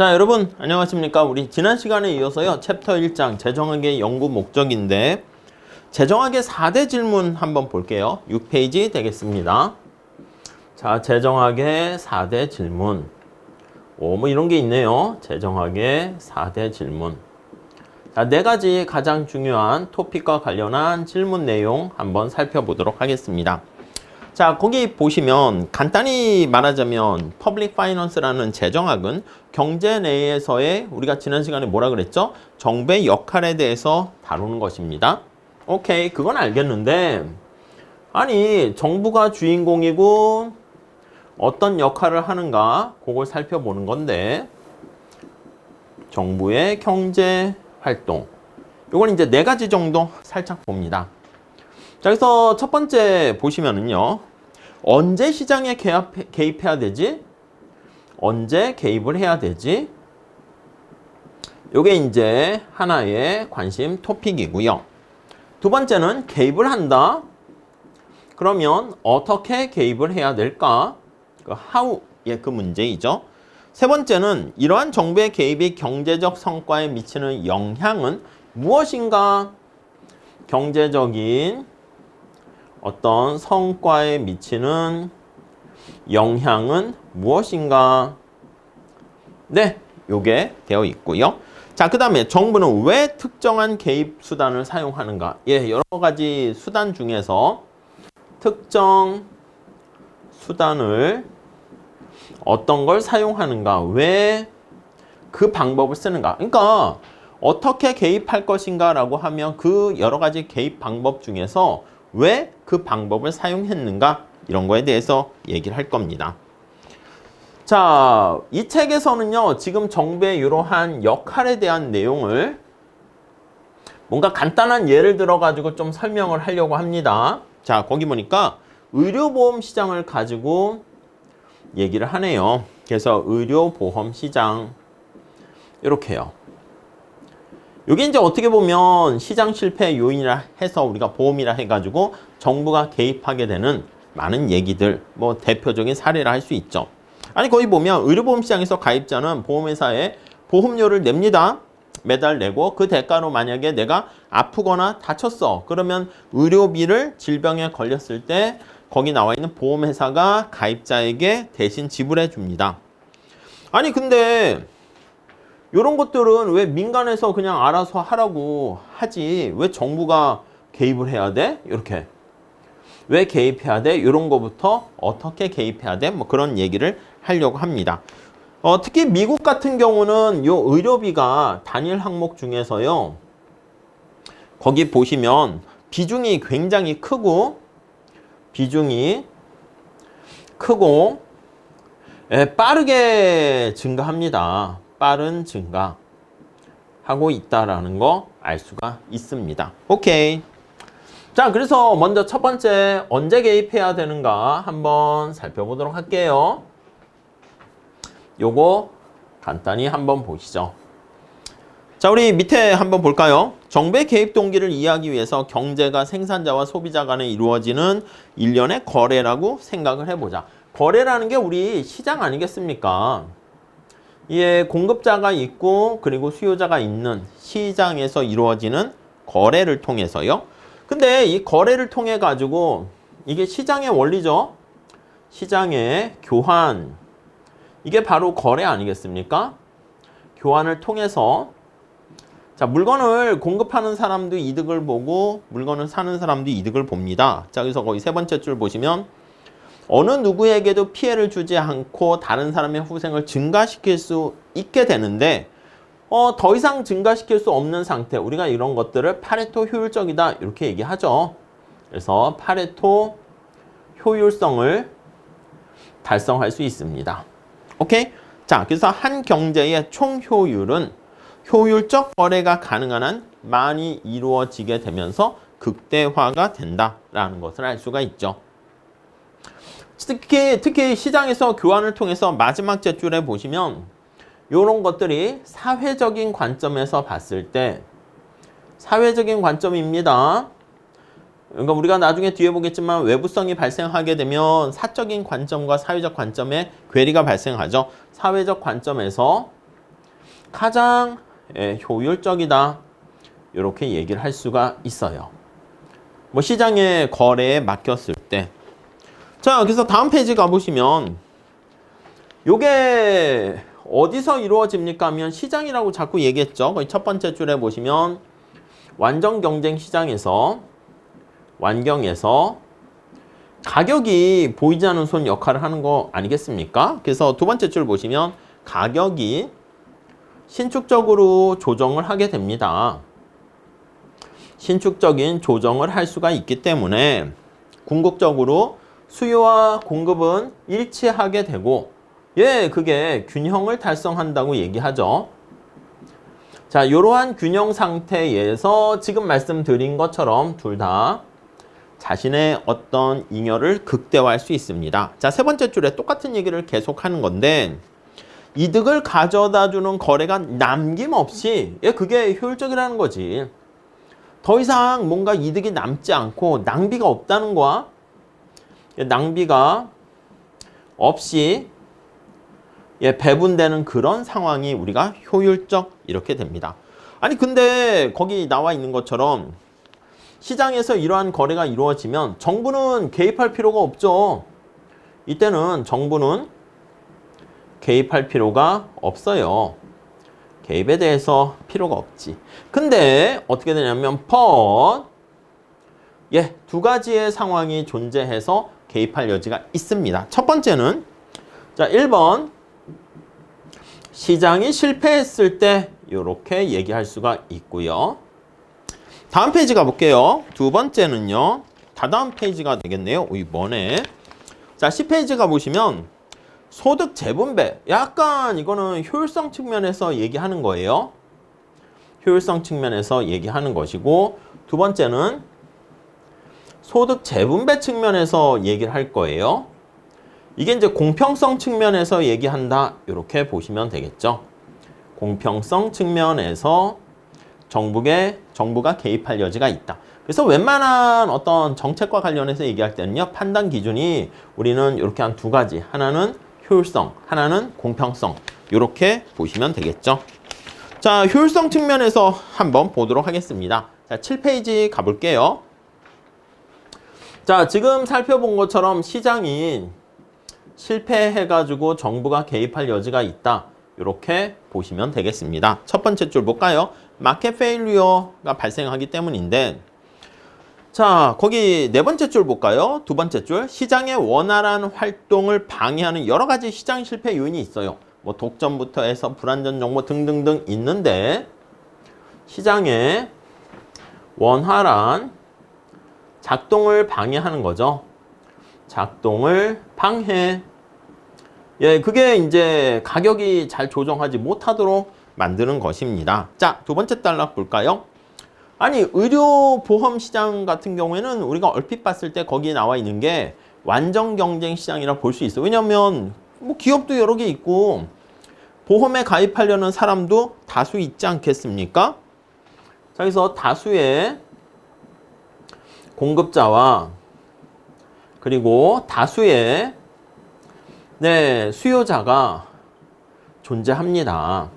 자, 여러분 안녕하십니까? 우리 지난 시간에 이어서요. 챕터 1장 재정학의 연구 목적인데 재정학의 4대 질문 한번 볼게요. 6페이지 되겠습니다. 자, 재정학의 4대 질문. 뭐 이런 게 있네요. 재정학의 4대 질문. 자, 4가지 가장 중요한 토픽과 관련한 질문 내용 한번 살펴보도록 하겠습니다. 자, 거기 보시면 간단히 말하자면 퍼블릭 파이낸스라는 재정학은 경제 내에서의 우리가 지난 시간에 뭐라 그랬죠? 정부의 역할에 대해서 다루는 것입니다. 오케이, 그건 알겠는데 아니 정부가 주인공이고 어떤 역할을 하는가 그걸 살펴보는 건데 정부의 경제 활동 이건 이제 4가지 정도 살짝 봅니다. 자, 그래서 첫 번째 보시면은요. 언제 시장에 개입해야 되지? 언제 개입을 해야 되지? 요게 이제 하나의 관심 토픽이고요. 두 번째는 개입을 한다. 그러면 어떻게 개입을 해야 될까? 그 how의 그 문제이죠. 세 번째는 이러한 정부의 개입이 경제적 성과에 미치는 영향은 무엇인가? 경제적인 어떤 성과에 미치는 영향은 무엇인가? 네, 요게 되어 있고요. 자, 그 다음에 정부는 왜 특정한 개입 수단을 사용하는가? 예, 여러 가지 수단 중에서 특정 수단을 어떤 걸 사용하는가? 왜 그 방법을 쓰는가? 그러니까 어떻게 개입할 것인가 라고 하면 그 여러 가지 개입 방법 중에서 왜 그 방법을 사용했는가? 이런 거에 대해서 얘기를 할 겁니다. 자, 이 책에서는요, 지금 정부의 이러한 역할에 대한 내용을 뭔가 간단한 예를 들어가지고 좀 설명을 하려고 합니다. 자, 거기 보니까 의료보험 시장을 가지고 얘기를 하네요. 그래서 의료보험 시장, 이렇게요. 이게 이제 어떻게 보면 시장 실패 요인이라 해서 우리가 보험이라 해가지고 정부가 개입하게 되는 많은 얘기들, 뭐 대표적인 사례라 할 수 있죠. 아니, 거기 보면 의료보험 시장에서 가입자는 보험회사에 보험료를 냅니다. 매달 내고 그 대가로 만약에 내가 아프거나 다쳤어. 그러면 의료비를 질병에 걸렸을 때 거기 나와 있는 보험회사가 가입자에게 대신 지불해 줍니다. 아니, 근데 이런 것들은 왜 민간에서 그냥 알아서 하라고 하지 왜 정부가 개입을 해야 돼? 이렇게. 왜 개입해야 돼? 이런 거부터 어떻게 개입해야 돼? 뭐 그런 얘기를 하려고 합니다. 특히 미국 같은 경우는 요 의료비가 단일 항목 중에서요. 거기 보시면 비중이 굉장히 크고 빠르게 증가합니다. 빠른 증가하고 있다라는 거 알 수가 있습니다. 오케이. 자, 그래서 먼저 첫 번째 언제 개입해야 되는가 한번 살펴보도록 할게요. 요거 간단히 한번 보시죠. 자, 우리 밑에 한번 볼까요? 정부의 개입 동기를 이해하기 위해서 경제가 생산자와 소비자 간에 이루어지는 일련의 거래라고 생각을 해보자. 거래라는 게 우리 시장 아니겠습니까? 예, 공급자가 있고 그리고 수요자가 있는 시장에서 이루어지는 거래를 통해서요. 근데 이 거래를 통해 가지고 이게 시장의 원리죠. 시장의 교환. 이게 바로 거래 아니겠습니까? 교환을 통해서 자, 물건을 공급하는 사람도 이득을 보고 물건을 사는 사람도 이득을 봅니다. 자, 그래서 거기 세 번째 줄 보시면 어느 누구에게도 피해를 주지 않고 다른 사람의 후생을 증가시킬 수 있게 되는데 더 이상 증가시킬 수 없는 상태, 우리가 이런 것들을 파레토 효율적이다 이렇게 얘기하죠. 그래서 파레토 효율성을 달성할 수 있습니다. 오케이? 자, 그래서 한 경제의 총 효율은 효율적 거래가 가능한 한 많이 이루어지게 되면서 극대화가 된다라는 것을 알 수가 있죠. 특히 시장에서 교환을 통해서 마지막 제줄에 보시면 이런 것들이 사회적인 관점에서 봤을 때 사회적인 관점입니다. 그러니까 우리가 나중에 뒤에 보겠지만 외부성이 발생하게 되면 사적인 관점과 사회적 관점에 괴리가 발생하죠. 사회적 관점에서 가장 효율적이다. 이렇게 얘기를 할 수가 있어요. 뭐 시장의 거래에 맡겼을 때. 자, 그래서 다음 페이지 가보시면 요게 어디서 이루어집니까 하면 시장이라고 자꾸 얘기했죠. 거기 첫 번째 줄에 보시면 완전 경쟁 시장에서 완경에서 가격이 보이지 않는 손 역할을 하는 거 아니겠습니까? 그래서 두 번째 줄 보시면 가격이 신축적으로 조정을 하게 됩니다. 신축적인 조정을 할 수가 있기 때문에 궁극적으로 수요와 공급은 일치하게 되고 그게 균형을 달성한다고 얘기하죠. 자, 이러한 균형 상태에서 지금 말씀드린 것처럼 둘 다 자신의 어떤 잉여를 극대화할 수 있습니다. 자, 세 번째 줄에 똑같은 얘기를 계속하는 건데 이득을 가져다 주는 거래가 남김없이 그게 효율적이라는 거지. 더 이상 뭔가 이득이 남지 않고 낭비가 없다는 거야. 낭비가 없이 배분되는 그런 상황이 우리가 효율적 이렇게 됩니다. 아니 근데 거기 나와 있는 것처럼 시장에서 이러한 거래가 이루어지면 정부는 개입할 필요가 없죠. 이때는 정부는 개입할 필요가 없어요. 개입에 대해서 필요가 없지. 근데 어떻게 되냐면 두 가지의 상황이 존재해서 개입할 여지가 있습니다. 첫 번째는 자 1번 시장이 실패했을 때 이렇게 얘기할 수가 있고요. 다음 페이지 가볼게요. 두 번째는요. 다다음 페이지가 되겠네요. 이번에 자 10페이지 가보시면 소득 재분배. 약간 이거는 효율성 측면에서 얘기하는 거예요. 효율성 측면에서 얘기하는 것이고 두 번째는 소득 재분배 측면에서 얘기를 할 거예요. 이게 이제 공평성 측면에서 얘기한다. 이렇게 보시면 되겠죠. 공평성 측면에서 정부가 개입할 여지가 있다. 그래서 웬만한 어떤 정책과 관련해서 얘기할 때는요. 판단 기준이 우리는 이렇게 한 두 가지. 하나는 효율성, 하나는 공평성. 이렇게 보시면 되겠죠. 자, 효율성 측면에서 한번 보도록 하겠습니다. 자, 7페이지 가볼게요. 자, 지금 살펴본 것처럼 시장이 실패해가지고 정부가 개입할 여지가 있다. 이렇게 보시면 되겠습니다. 첫 번째 줄 볼까요? 마켓 페일리어가 발생하기 때문인데 자, 거기 네 번째 줄 볼까요? 두 번째 줄 시장의 원활한 활동을 방해하는 여러 가지 시장 실패 요인이 있어요. 뭐 독점부터 해서 불안전 정보 등등등 있는데 시장의 원활한 작동을 방해하는 거죠. 작동을 방해. 그게 이제 가격이 잘 조정하지 못하도록 만드는 것입니다. 자, 두 번째 단락 볼까요? 아니, 의료보험 시장 같은 경우에는 우리가 얼핏 봤을 때 거기에 나와 있는 게 완전 경쟁 시장이라 볼 수 있어요. 왜냐면 뭐 기업도 여러 개 있고 보험에 가입하려는 사람도 다수 있지 않겠습니까? 자, 그래서 다수의 공급자와 그리고 다수의 수요자가 존재합니다.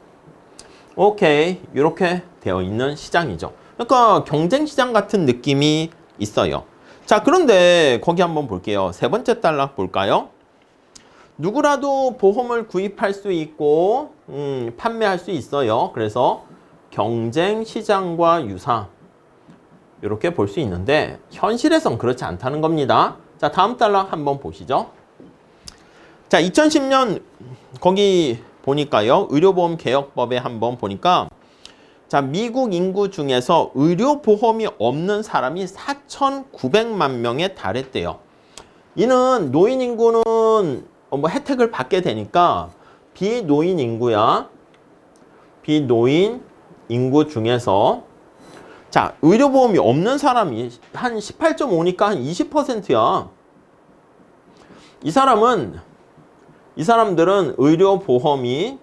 오케이, 이렇게 되어 있는 시장이죠. 그러니까 경쟁 시장 같은 느낌이 있어요. 자, 그런데 거기 한번 볼게요. 세 번째 단락 볼까요? 누구라도 보험을 구입할 수 있고 판매할 수 있어요. 그래서 경쟁 시장과 유사 이렇게 볼 수 있는데 현실에선 그렇지 않다는 겁니다. 자, 다음 단락 한번 보시죠. 자, 2010년 거기 보니까요. 의료보험 개혁법에 한번 보니까 자, 미국 인구 중에서 의료보험이 없는 사람이 4,900만 명에 달했대요. 이는 노인 인구는 뭐 혜택을 받게 되니까 비노인 인구야. 비노인 인구 중에서 자, 의료보험이 없는 사람이 한 18.5니까 한 20%야. 이 사람들은 의료보험이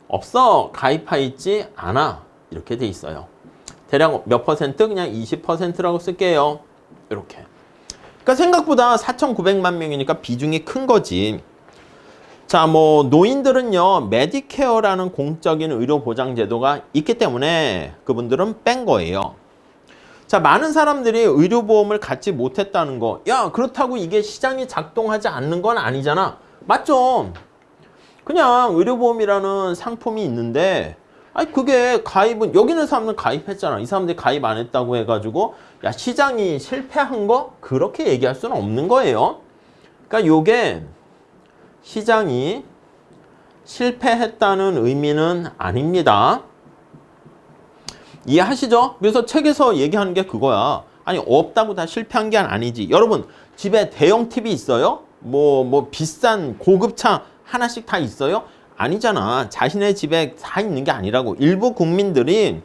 없어. 가입해 있지 않아. 이렇게 돼 있어요. 대략 몇 퍼센트? 그냥 20%라고 쓸게요. 이렇게. 그러니까 생각보다 4,900만 명이니까 비중이 큰 거지. 자, 뭐 노인들은요 메디케어라는 공적인 의료보장제도가 있기 때문에 그분들은 뺀 거예요. 자, 많은 사람들이 의료보험을 갖지 못했다는 거. 야, 그렇다고 이게 시장이 작동하지 않는 건 아니잖아. 맞죠? 그냥 의료보험이라는 상품이 있는데 아니 그게 가입은 여기 있는 사람은 가입했잖아. 이 사람들이 가입 안 했다고 해가지고 야 시장이 실패한 거? 그렇게 얘기할 수는 없는 거예요. 그러니까 요게 시장이 실패했다는 의미는 아닙니다. 이해하시죠? 그래서 책에서 얘기하는 게 그거야. 아니 없다고 다 실패한 게 아니지. 여러분 집에 대형 TV 있어요? 뭐 비싼 고급차 하나씩 다 있어요? 아니잖아. 자신의 집에 다 있는 게 아니라고. 일부 국민들이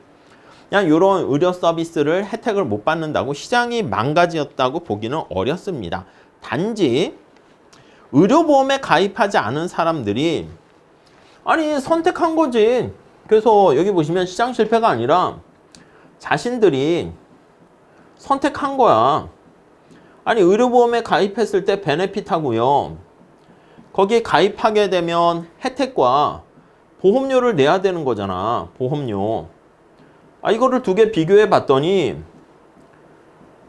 그냥 이런 의료 서비스를 혜택을 못 받는다고 시장이 망가졌다고 보기는 어렵습니다. 단지 의료보험에 가입하지 않은 사람들이 아니 선택한 거지. 그래서 여기 보시면 시장 실패가 아니라 자신들이 선택한 거야. 아니 의료보험에 가입했을 때 베네핏하고요. 거기에 가입하게 되면 혜택과 보험료를 내야 되는 거잖아. 보험료. 이거를 두 개 비교해 봤더니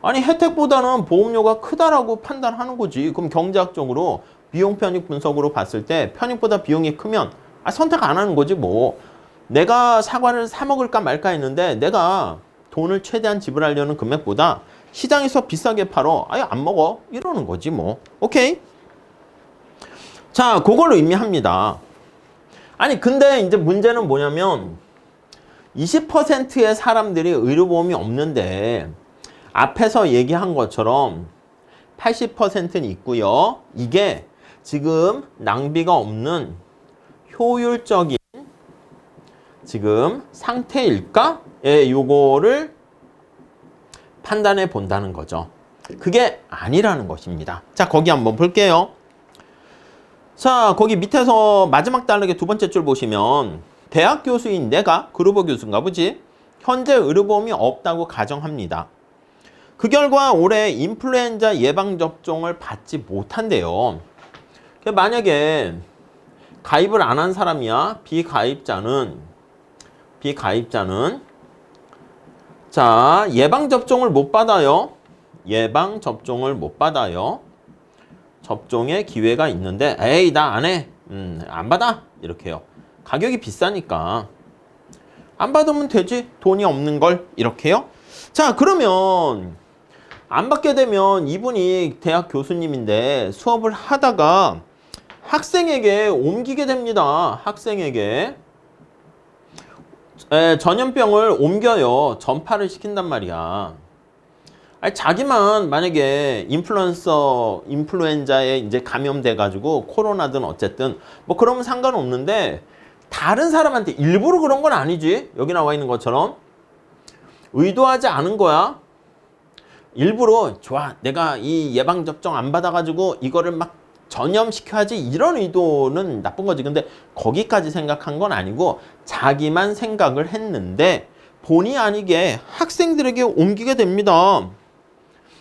아니 혜택보다는 보험료가 크다라고 판단하는 거지. 그럼 경제학적으로 비용 편익 분석으로 봤을 때 편익보다 비용이 크면 선택 안 하는 거지 뭐. 내가 사과를 사 먹을까 말까 했는데 내가 돈을 최대한 지불하려는 금액보다 시장에서 비싸게 팔어. 아예 안 먹어. 이러는 거지 뭐. 오케이? 자, 그걸 의미합니다. 아니 근데 이제 문제는 뭐냐면 20%의 사람들이 의료보험이 없는데 앞에서 얘기한 것처럼 80%는 있고요. 이게 지금 낭비가 없는 효율적인 지금 상태일까? 예, 요거를 판단해 본다는 거죠. 그게 아니라는 것입니다. 자, 거기 한번 볼게요. 자, 거기 밑에서 마지막 단락의 두 번째 줄 보시면 대학 교수인 내가 그루버 교수인가 보지? 현재 의료보험이 없다고 가정합니다. 그 결과 올해 인플루엔자 예방접종을 받지 못한대요. 만약에 가입을 안 한 사람이야. 비가입자는 자, 예방접종을 못 받아요. 예방접종을 못 받아요. 접종의 기회가 있는데 에이 나 안 해. 안 받아. 이렇게요. 가격이 비싸니까 안 받으면 되지. 돈이 없는 걸. 이렇게요. 자, 그러면 안 받게 되면 이분이 대학 교수님인데 수업을 하다가 학생에게 옮기게 됩니다. 학생에게 전염병을 옮겨요. 전파를 시킨단 말이야. 아니, 자기만 만약에 인플루엔자에 이제 감염돼가지고 코로나든 어쨌든 뭐 그러면 상관없는데 다른 사람한테 일부러 그런 건 아니지. 여기 나와 있는 것처럼 의도하지 않은 거야. 일부러 좋아. 내가 이 예방접종 안 받아가지고 이거를 막 전염시켜야지 이런 의도는 나쁜 거지. 근데 거기까지 생각한 건 아니고 자기만 생각을 했는데 본의 아니게 학생들에게 옮기게 됩니다.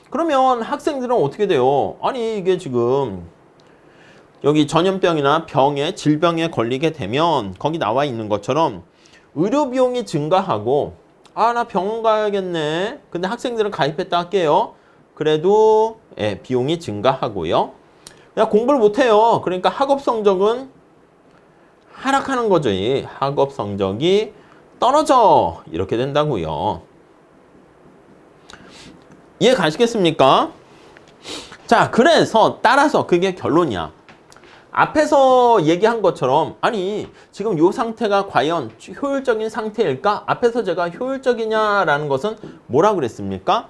그러면 학생들은 어떻게 돼요? 아니 이게 지금 여기 전염병이나 병에 질병에 걸리게 되면 거기 나와 있는 것처럼 의료 비용이 증가하고 나 병원 가야겠네. 근데 학생들은 가입했다 할게요. 그래도 비용이 증가하고요. 그냥 공부를 못해요. 그러니까 학업 성적은 하락하는 거죠. 학업 성적이 떨어져. 이렇게 된다고요. 이해 가시겠습니까? 자, 그래서 따라서 그게 결론이야. 앞에서 얘기한 것처럼 아니 지금 이 상태가 과연 효율적인 상태일까? 앞에서 제가 효율적이냐라는 것은 뭐라고 그랬습니까?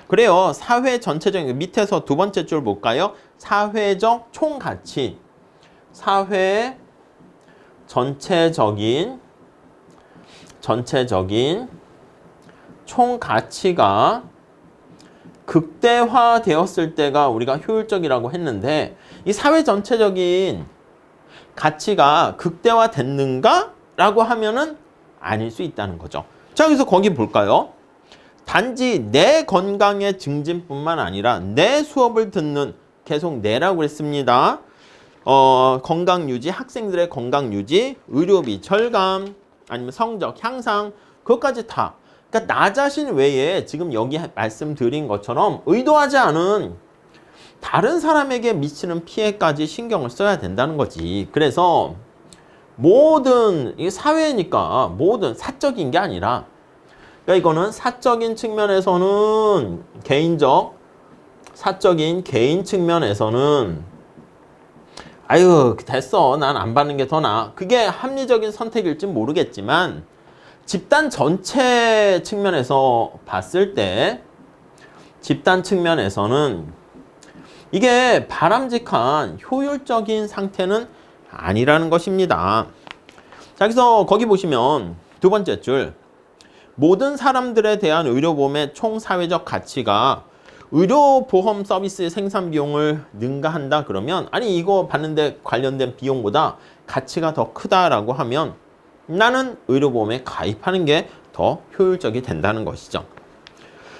그래요. 사회 전체적인 밑에서 두 번째 줄 볼까요? 사회적 총가치. 사회 전체적인 총가치가 극대화되었을 때가 우리가 효율적이라고 했는데 이 사회 전체적인 가치가 극대화됐는가? 라고 하면은 아닐 수 있다는 거죠. 자, 그래서 거기 볼까요? 단지 내 건강의 증진뿐만 아니라 내 수업을 듣는 계속 내라고 했습니다. 건강 유지, 학생들의 건강 유지, 의료비 절감, 아니면 성적 향상, 그것까지 다. 그러니까 나 자신 외에 지금 여기 말씀드린 것처럼 의도하지 않은 다른 사람에게 미치는 피해까지 신경을 써야 된다는 거지. 그래서 모든, 이게 사회니까 모든 사적인 게 아니라, 그러니까 이거는 사적인 측면에서는 사적인 개인 측면에서는 아유 됐어 난 안 받는 게 더 나아. 그게 합리적인 선택일지 모르겠지만 집단 전체 측면에서 봤을 때 집단 측면에서는 이게 바람직한 효율적인 상태는 아니라는 것입니다. 자, 그래서 거기 보시면 두 번째 줄 모든 사람들에 대한 의료보험의 총 사회적 가치가 의료보험 서비스의 생산 비용을 능가한다 그러면 아니 이거 받는데 관련된 비용보다 가치가 더 크다라고 하면 나는 의료보험에 가입하는 게 더 효율적이 된다는 것이죠.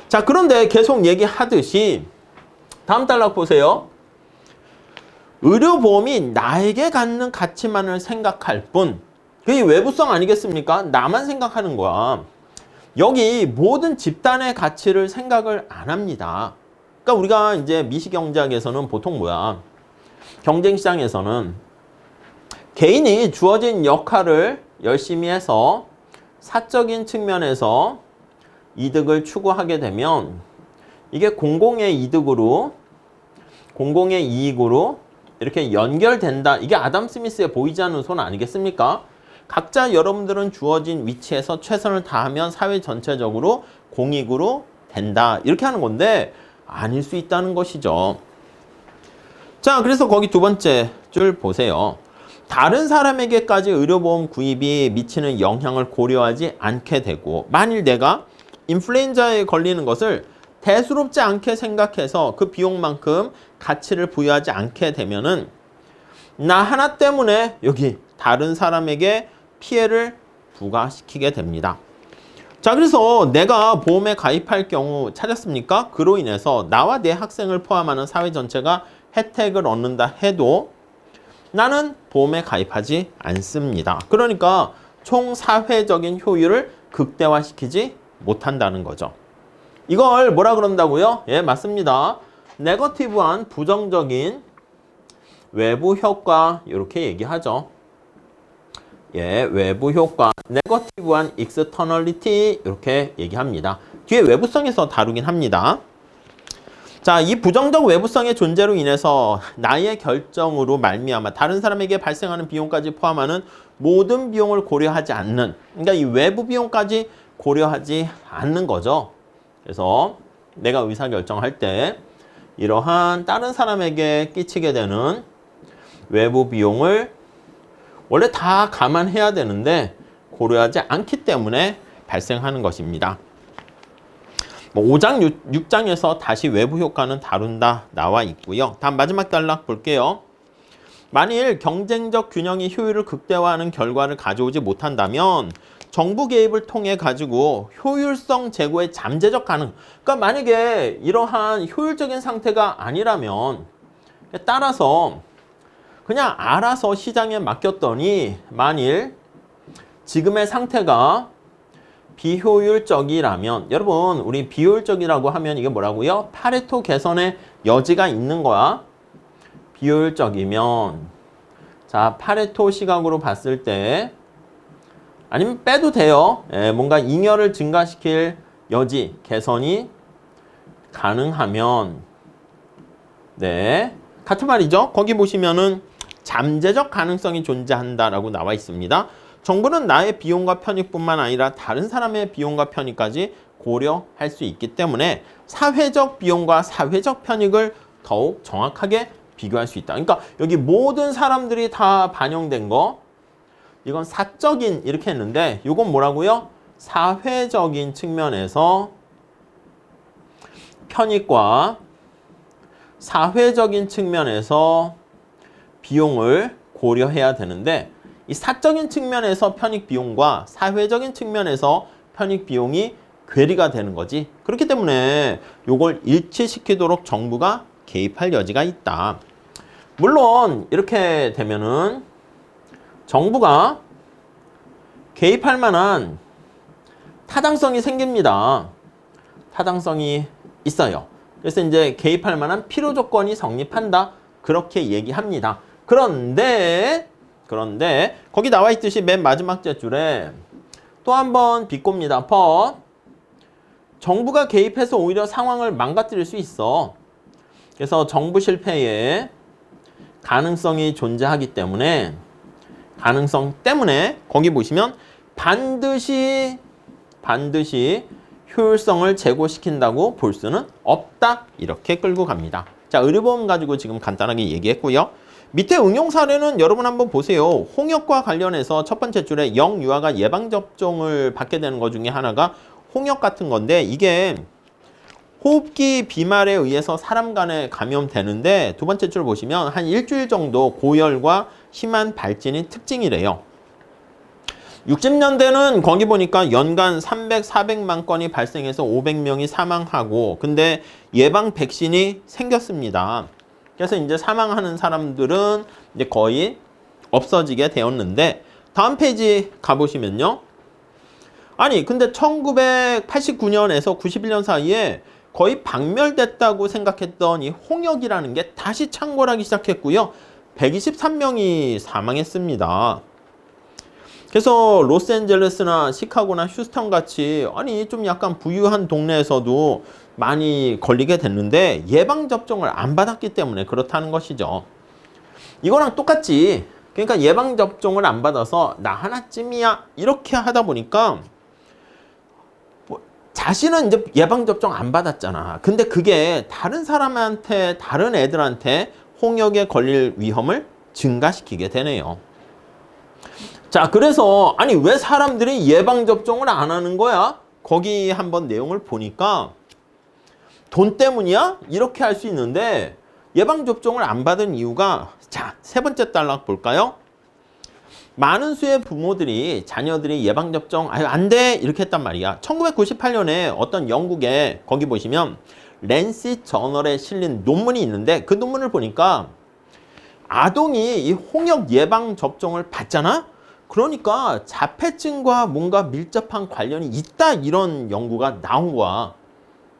자, 그런데 계속 얘기하듯이 다음 단락 보세요. 의료보험이 나에게 갖는 가치만을 생각할 뿐 그게 외부성 아니겠습니까? 나만 생각하는 거야. 여기 모든 집단의 가치를 생각을 안 합니다. 그러니까 우리가 이제 미시경제학에서는 보통 뭐야? 경쟁시장에서는 개인이 주어진 역할을 열심히 해서 사적인 측면에서 이득을 추구하게 되면 이게 공공의 이득으로, 공공의 이익으로 이렇게 연결된다. 이게 아담 스미스의 보이지 않는 손 아니겠습니까? 각자 여러분들은 주어진 위치에서 최선을 다하면 사회 전체적으로 공익으로 된다. 이렇게 하는 건데 아닐 수 있다는 것이죠. 자, 그래서 거기 두 번째 줄 보세요. 다른 사람에게까지 의료보험 구입이 미치는 영향을 고려하지 않게 되고 만일 내가 인플루엔자에 걸리는 것을 대수롭지 않게 생각해서 그 비용만큼 가치를 부여하지 않게 되면은 나 하나 때문에 여기 다른 사람에게 피해를 부과시키게 됩니다. 자, 그래서 내가 보험에 가입할 경우 찾았습니까? 그로 인해서 나와 내 학생을 포함하는 사회 전체가 혜택을 얻는다 해도 나는 보험에 가입하지 않습니다. 그러니까 총 사회적인 효율을 극대화시키지 못한다는 거죠. 이걸 뭐라 그런다고요? 예, 맞습니다. 네거티브한 부정적인 외부 효과 이렇게 얘기하죠. 예, 외부 효과, 네거티브한 익스터널리티 이렇게 얘기합니다. 뒤에 외부성에서 다루긴 합니다. 자, 이 부정적 외부성의 존재로 인해서 나의 결정으로 말미암아 다른 사람에게 발생하는 비용까지 포함하는 모든 비용을 고려하지 않는, 그러니까 이 외부 비용까지 고려하지 않는 거죠. 그래서 내가 의사결정할 때 이러한 다른 사람에게 끼치게 되는 외부 비용을 원래 다 감안해야 되는데 고려하지 않기 때문에 발생하는 것입니다. 5장, 6장에서 다시 외부 효과는 다룬다 나와 있고요. 다음 마지막 단락 볼게요. 만일 경쟁적 균형이 효율을 극대화하는 결과를 가져오지 못한다면 정부 개입을 통해 가지고 효율성 제고의 잠재적 가능. 그러니까 만약에 이러한 효율적인 상태가 아니라면 따라서 그냥 알아서 시장에 맡겼더니 만일 지금의 상태가 비효율적이라면 여러분 우리 비효율적이라고 하면 이게 뭐라고요? 파레토 개선의 여지가 있는 거야. 비효율적이면 자 파레토 시각으로 봤을 때 아니면 빼도 돼요. 예, 뭔가 잉여를 증가시킬 여지 개선이 가능하면 네 같은 말이죠. 거기 보시면은 잠재적 가능성이 존재한다라고 나와 있습니다. 정부는 나의 비용과 편익뿐만 아니라 다른 사람의 비용과 편익까지 고려할 수 있기 때문에 사회적 비용과 사회적 편익을 더욱 정확하게 비교할 수 있다. 그러니까 여기 모든 사람들이 다 반영된 거 이건 사적인 이렇게 했는데 이건 뭐라고요? 사회적인 측면에서 편익과 사회적인 측면에서 비용을 고려해야 되는데 이 사적인 측면에서 편익 비용과 사회적인 측면에서 편익 비용이 괴리가 되는 거지. 그렇기 때문에 이걸 일치시키도록 정부가 개입할 여지가 있다. 물론 이렇게 되면은 정부가 개입할 만한 타당성이 생깁니다. 타당성이 있어요. 그래서 이제 개입할 만한 필요 조건이 성립한다. 그렇게 얘기합니다. 그런데 거기 나와 있듯이 맨 마지막 줄에 또 한 번 비꼽니다. but 정부가 개입해서 오히려 상황을 망가뜨릴 수 있어. 그래서 정부 실패의 가능성이 존재하기 때문에 거기 보시면 반드시 효율성을 제고시킨다고 볼 수는 없다. 이렇게 끌고 갑니다. 자, 의료보험 가지고 지금 간단하게 얘기했고요. 밑에 응용 사례는 여러분 한번 보세요. 홍역과 관련해서 첫 번째 줄에 영유아가 예방접종을 받게 되는 것 중에 하나가 홍역 같은 건데 이게 호흡기 비말에 의해서 사람 간에 감염되는데 두 번째 줄 보시면 한 일주일 정도 고열과 심한 발진이 특징이래요. 60년대는 거기 보니까 연간 300, 400만 건이 발생해서 500명이 사망하고 근데 예방 백신이 생겼습니다. 그래서 이제 사망하는 사람들은 이제 거의 없어지게 되었는데 다음 페이지 가보시면요. 아니 근데 1989년에서 91년 사이에 거의 박멸됐다고 생각했던 이 홍역이라는 게 다시 창궐하기 시작했고요. 123명이 사망했습니다. 그래서 로스앤젤레스나 시카고나 휴스턴 같이 아니 좀 약간 부유한 동네에서도 많이 걸리게 됐는데 예방접종을 안 받았기 때문에 그렇다는 것이죠. 이거랑 똑같지. 그러니까 예방접종을 안 받아서 나 하나쯤이야 이렇게 하다 보니까 자신은 이제 예방접종 안 받았잖아. 근데 그게 다른 사람한테 다른 애들한테 홍역에 걸릴 위험을 증가시키게 되네요. 자, 그래서 아니 왜 사람들이 예방접종을 안 하는 거야? 거기 한번 내용을 보니까 돈 때문이야? 이렇게 할 수 있는데 예방접종을 안 받은 이유가 자, 세 번째 단락 볼까요? 많은 수의 부모들이 자녀들이 예방접종 아유 안 돼 이렇게 했단 말이야. 1998년에 어떤 영국에 거기 보시면 랜싯 저널에 실린 논문이 있는데 그 논문을 보니까 아동이 이 홍역 예방 접종을 받잖아? 그러니까 자폐증과 뭔가 밀접한 관련이 있다 이런 연구가 나온 거야.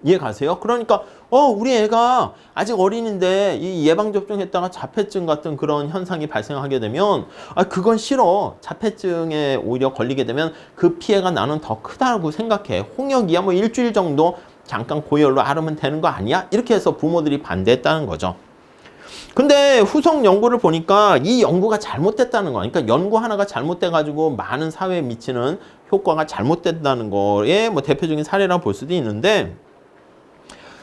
이해 가세요? 그러니까 우리 애가 아직 어린인데 이 예방접종 했다가 자폐증 같은 그런 현상이 발생하게 되면 그건 싫어. 자폐증에 오히려 걸리게 되면 그 피해가 나는 더 크다고 생각해. 홍역이야 뭐 일주일 정도 잠깐 고열로 앓으면 되는 거 아니야? 이렇게 해서 부모들이 반대했다는 거죠. 근데 후속 연구를 보니까 이 연구가 잘못됐다는 거야. 그러니까 연구 하나가 잘못돼가지고 많은 사회에 미치는 효과가 잘못됐다는 거에 뭐 대표적인 사례라고 볼 수도 있는데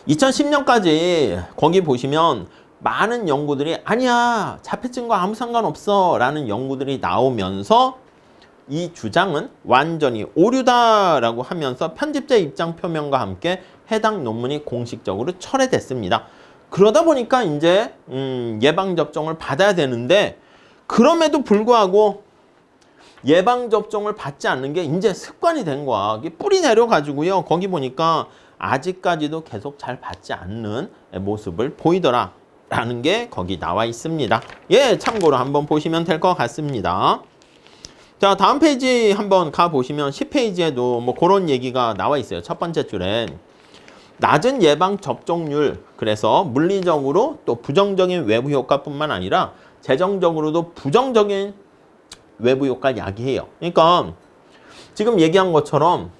2010년까지 거기 보시면 많은 연구들이 아니야 자폐증과 아무 상관없어 라는 연구들이 나오면서 이 주장은 완전히 오류다라고 하면서 편집자 입장 표명과 함께 해당 논문이 공식적으로 철회됐습니다. 그러다 보니까 이제 예방접종을 받아야 되는데 그럼에도 불구하고 예방접종을 받지 않는 게 이제 습관이 된 거야. 이게 뿌리 내려가지고요. 거기 보니까 아직까지도 계속 잘 받지 않는 모습을 보이더라 라는 게 거기 나와 있습니다. 예, 참고로 한번 보시면 될 것 같습니다. 자, 다음 페이지 한번 가보시면 10페이지에도 뭐 그런 얘기가 나와 있어요. 첫 번째 줄에 낮은 예방 접종률, 그래서 물리적으로 또 부정적인 외부 효과뿐만 아니라 재정적으로도 부정적인 외부 효과를 야기해요. 그러니까 지금 얘기한 것처럼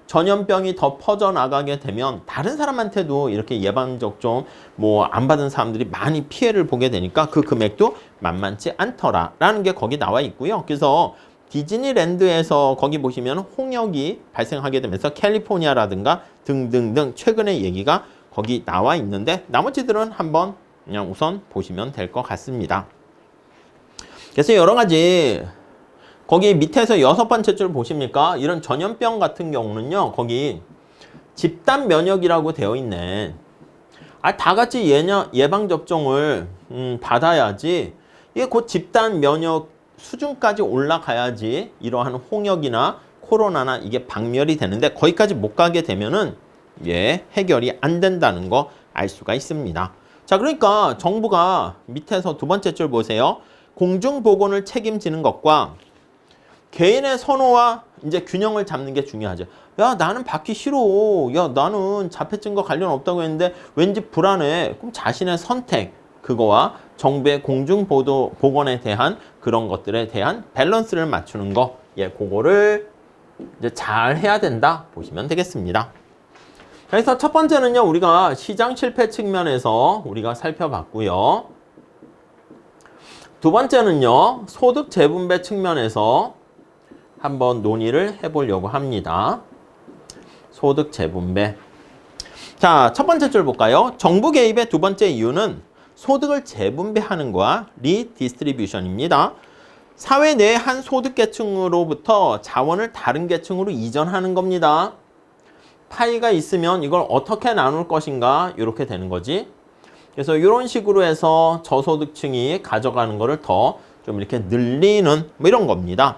전염병이 더 퍼져나가게 되면 다른 사람한테도 이렇게 예방접종 뭐 안 받은 사람들이 많이 피해를 보게 되니까 그 금액도 만만치 않더라라는 게 거기 나와 있고요. 그래서 디즈니랜드에서 거기 보시면 홍역이 발생하게 되면서 캘리포니아라든가 등등등 최근의 얘기가 거기 나와 있는데 나머지들은 한번 그냥 우선 보시면 될 것 같습니다. 그래서 여러 가지 거기 밑에서 6번째 줄 보십니까? 이런 전염병 같은 경우는요. 거기 집단 면역이라고 되어 있네. 다 같이 예방접종을 받아야지 이게 곧 집단 면역 수준까지 올라가야지 이러한 홍역이나 코로나나 이게 박멸이 되는데 거기까지 못 가게 되면은 해결이 안 된다는 거 알 수가 있습니다. 자, 그러니까 정부가 밑에서 두 번째 줄 보세요. 공중보건을 책임지는 것과 개인의 선호와 이제 균형을 잡는 게 중요하죠. 야, 나는 받기 싫어. 야, 나는 자폐증과 관련 없다고 했는데 왠지 불안해. 그럼 자신의 선택, 그거와 정부의 공중보건에 대한 그런 것들에 대한 밸런스를 맞추는 거. 예, 그거를 이제 잘 해야 된다 보시면 되겠습니다. 그래서 첫 번째는요, 우리가 시장 실패 측면에서 우리가 살펴봤고요. 두 번째는요, 소득 재분배 측면에서 한번 논의를 해보려고 합니다. 소득 재분배. 자, 첫 번째 줄 볼까요? 정부 개입의 두 번째 이유는 소득을 재분배하는 거와 리디스트리뷰션입니다. 사회 내 한 소득 계층으로부터 자원을 다른 계층으로 이전하는 겁니다. 파이가 있으면 이걸 어떻게 나눌 것인가 이렇게 되는 거지. 그래서 이런 식으로 해서 저소득층이 가져가는 거를 더 좀 이렇게 늘리는 뭐 이런 겁니다.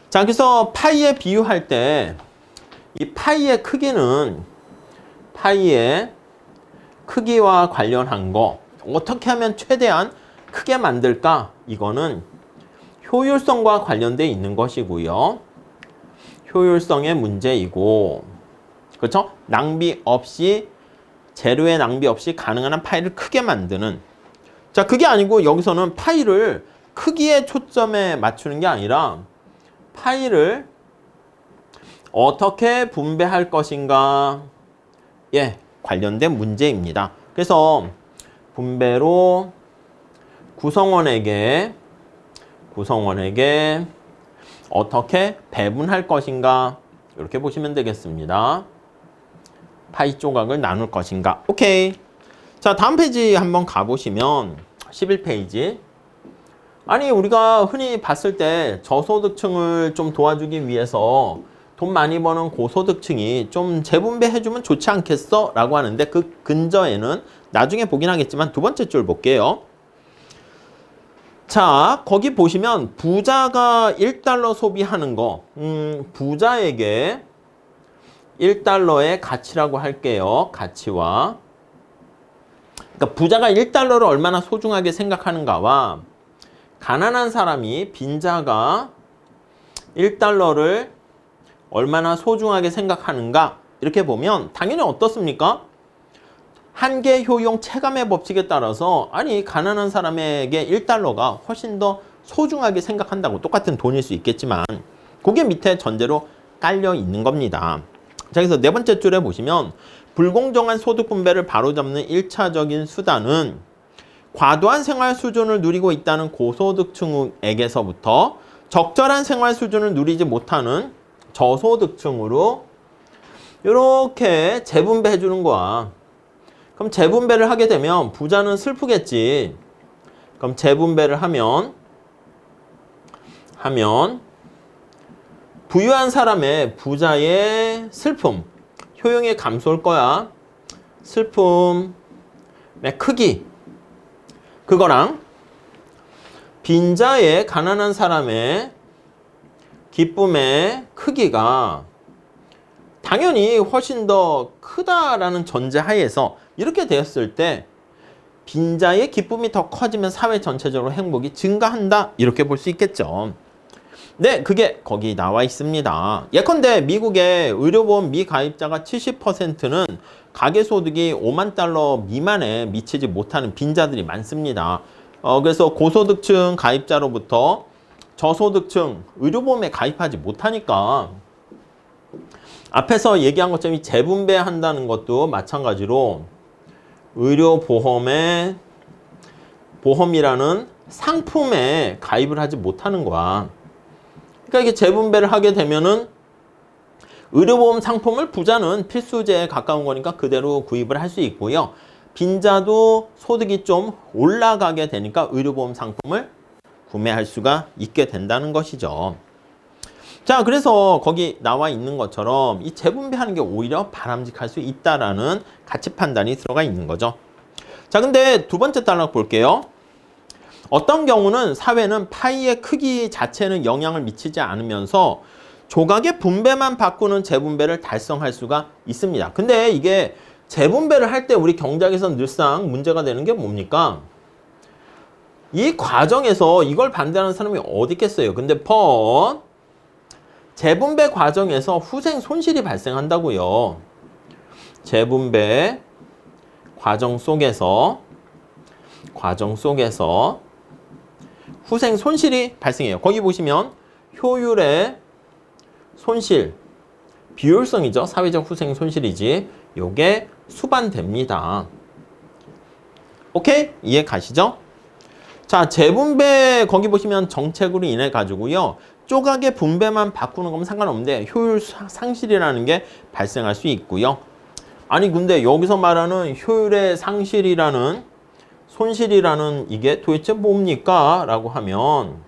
자, 그래서 파이에 비유할 때 이 파이의 크기는 파이의 크기와 관련한 거 어떻게 하면 최대한 크게 만들까? 이거는 효율성과 관련돼 있는 것이고요. 효율성의 문제이고, 그렇죠? 낭비 없이, 재료의 낭비 없이 가능한 한 파이를 크게 만드는. 자, 그게 아니고 여기서는 파이를 크기에 초점에 맞추는 게 아니라 파이를 어떻게 분배할 것인가, 예, 관련된 문제입니다. 그래서 분배로 구성원에게 어떻게 배분할 것인가 이렇게 보시면 되겠습니다. 파이 조각을 나눌 것인가. 오케이. 자, 다음 페이지 한번 가보시면 11페이지. 아니, 우리가 흔히 봤을 때 저소득층을 좀 도와주기 위해서 돈 많이 버는 고소득층이 좀 재분배해주면 좋지 않겠어? 라고 하는데 그 근저에는 나중에 보긴 하겠지만 두 번째 줄 볼게요. 자, 거기 보시면 부자가 1달러 소비하는 거, 부자에게 1달러의 가치라고 할게요. 가치와. 그러니까 부자가 1달러를 얼마나 소중하게 생각하는가와 가난한 사람이 빈자가 1달러를 얼마나 소중하게 생각하는가 이렇게 보면 당연히 어떻습니까? 한계 효용 체감의 법칙에 따라서 아니 가난한 사람에게 1달러가 훨씬 더 소중하게 생각한다고 똑같은 돈일 수 있겠지만 그게 밑에 전제로 깔려 있는 겁니다. 자, 그래서 네 번째 줄에 보시면 불공정한 소득 분배를 바로잡는 1차적인 수단은 과도한 생활 수준을 누리고 있다는 고소득층에게서부터 적절한 생활 수준을 누리지 못하는 저소득층으로 이렇게 재분배해 주는 거야. 그럼 재분배를 하게 되면 부자는 슬프겠지. 그럼 재분배를 하면 부유한 사람의 부자의 슬픔, 효용이 감소할 거야. 슬픔의 크기, 그거랑 빈자의 가난한 사람의 기쁨의 크기가 당연히 훨씬 더 크다라는 전제하에서 이렇게 되었을 때 빈자의 기쁨이 더 커지면 사회 전체적으로 행복이 증가한다 이렇게 볼 수 있겠죠. 네, 그게 거기 나와 있습니다. 예컨대 미국의 의료보험 미가입자가 70%는 가계소득이 5만 달러 미만에 미치지 못하는 빈자들이 많습니다. 그래서 고소득층 가입자로부터 저소득층 의료보험에 가입하지 못하니까 앞에서 얘기한 것처럼 이 재분배한다는 것도 마찬가지로 의료보험의 보험이라는 상품에 가입을 하지 못하는 거야. 그러니까 이게 재분배를 하게 되면은 의료보험 상품을 부자는 필수제에 가까운 거니까 그대로 구입을 할 수 있고요. 빈자도 소득이 좀 올라가게 되니까 의료보험 상품을 구매할 수가 있게 된다는 것이죠. 자, 그래서 거기 나와 있는 것처럼 이 재분배하는 게 오히려 바람직할 수 있다라는 가치 판단이 들어가 있는 거죠. 자, 근데 두 번째 단락 볼게요. 어떤 경우는 사회는 파이의 크기 자체는 영향을 미치지 않으면서 조각의 분배만 바꾸는 재분배를 달성할 수가 있습니다. 근데 이게 재분배를 할 때 우리 경작에서 늘상 문제가 되는 게 뭡니까? 이 과정에서 이걸 반대하는 사람이 어디 있겠어요? 근데 재분배 과정에서 후생 손실이 발생한다고요. 재분배 과정 속에서 후생 손실이 발생해요. 거기 보시면 효율의 손실, 비효율성이죠. 사회적 후생 손실이지. 요게 수반됩니다. 오케이? 이해 가시죠? 자, 재분배 거기 보시면 정책으로 인해 가지고요. 쪼각의 분배만 바꾸는 거면 상관없는데 효율 상실이라는 게 발생할 수 있고요. 아니 근데 여기서 말하는 효율의 상실이라는 손실이라는 이게 도대체 뭡니까? 라고 하면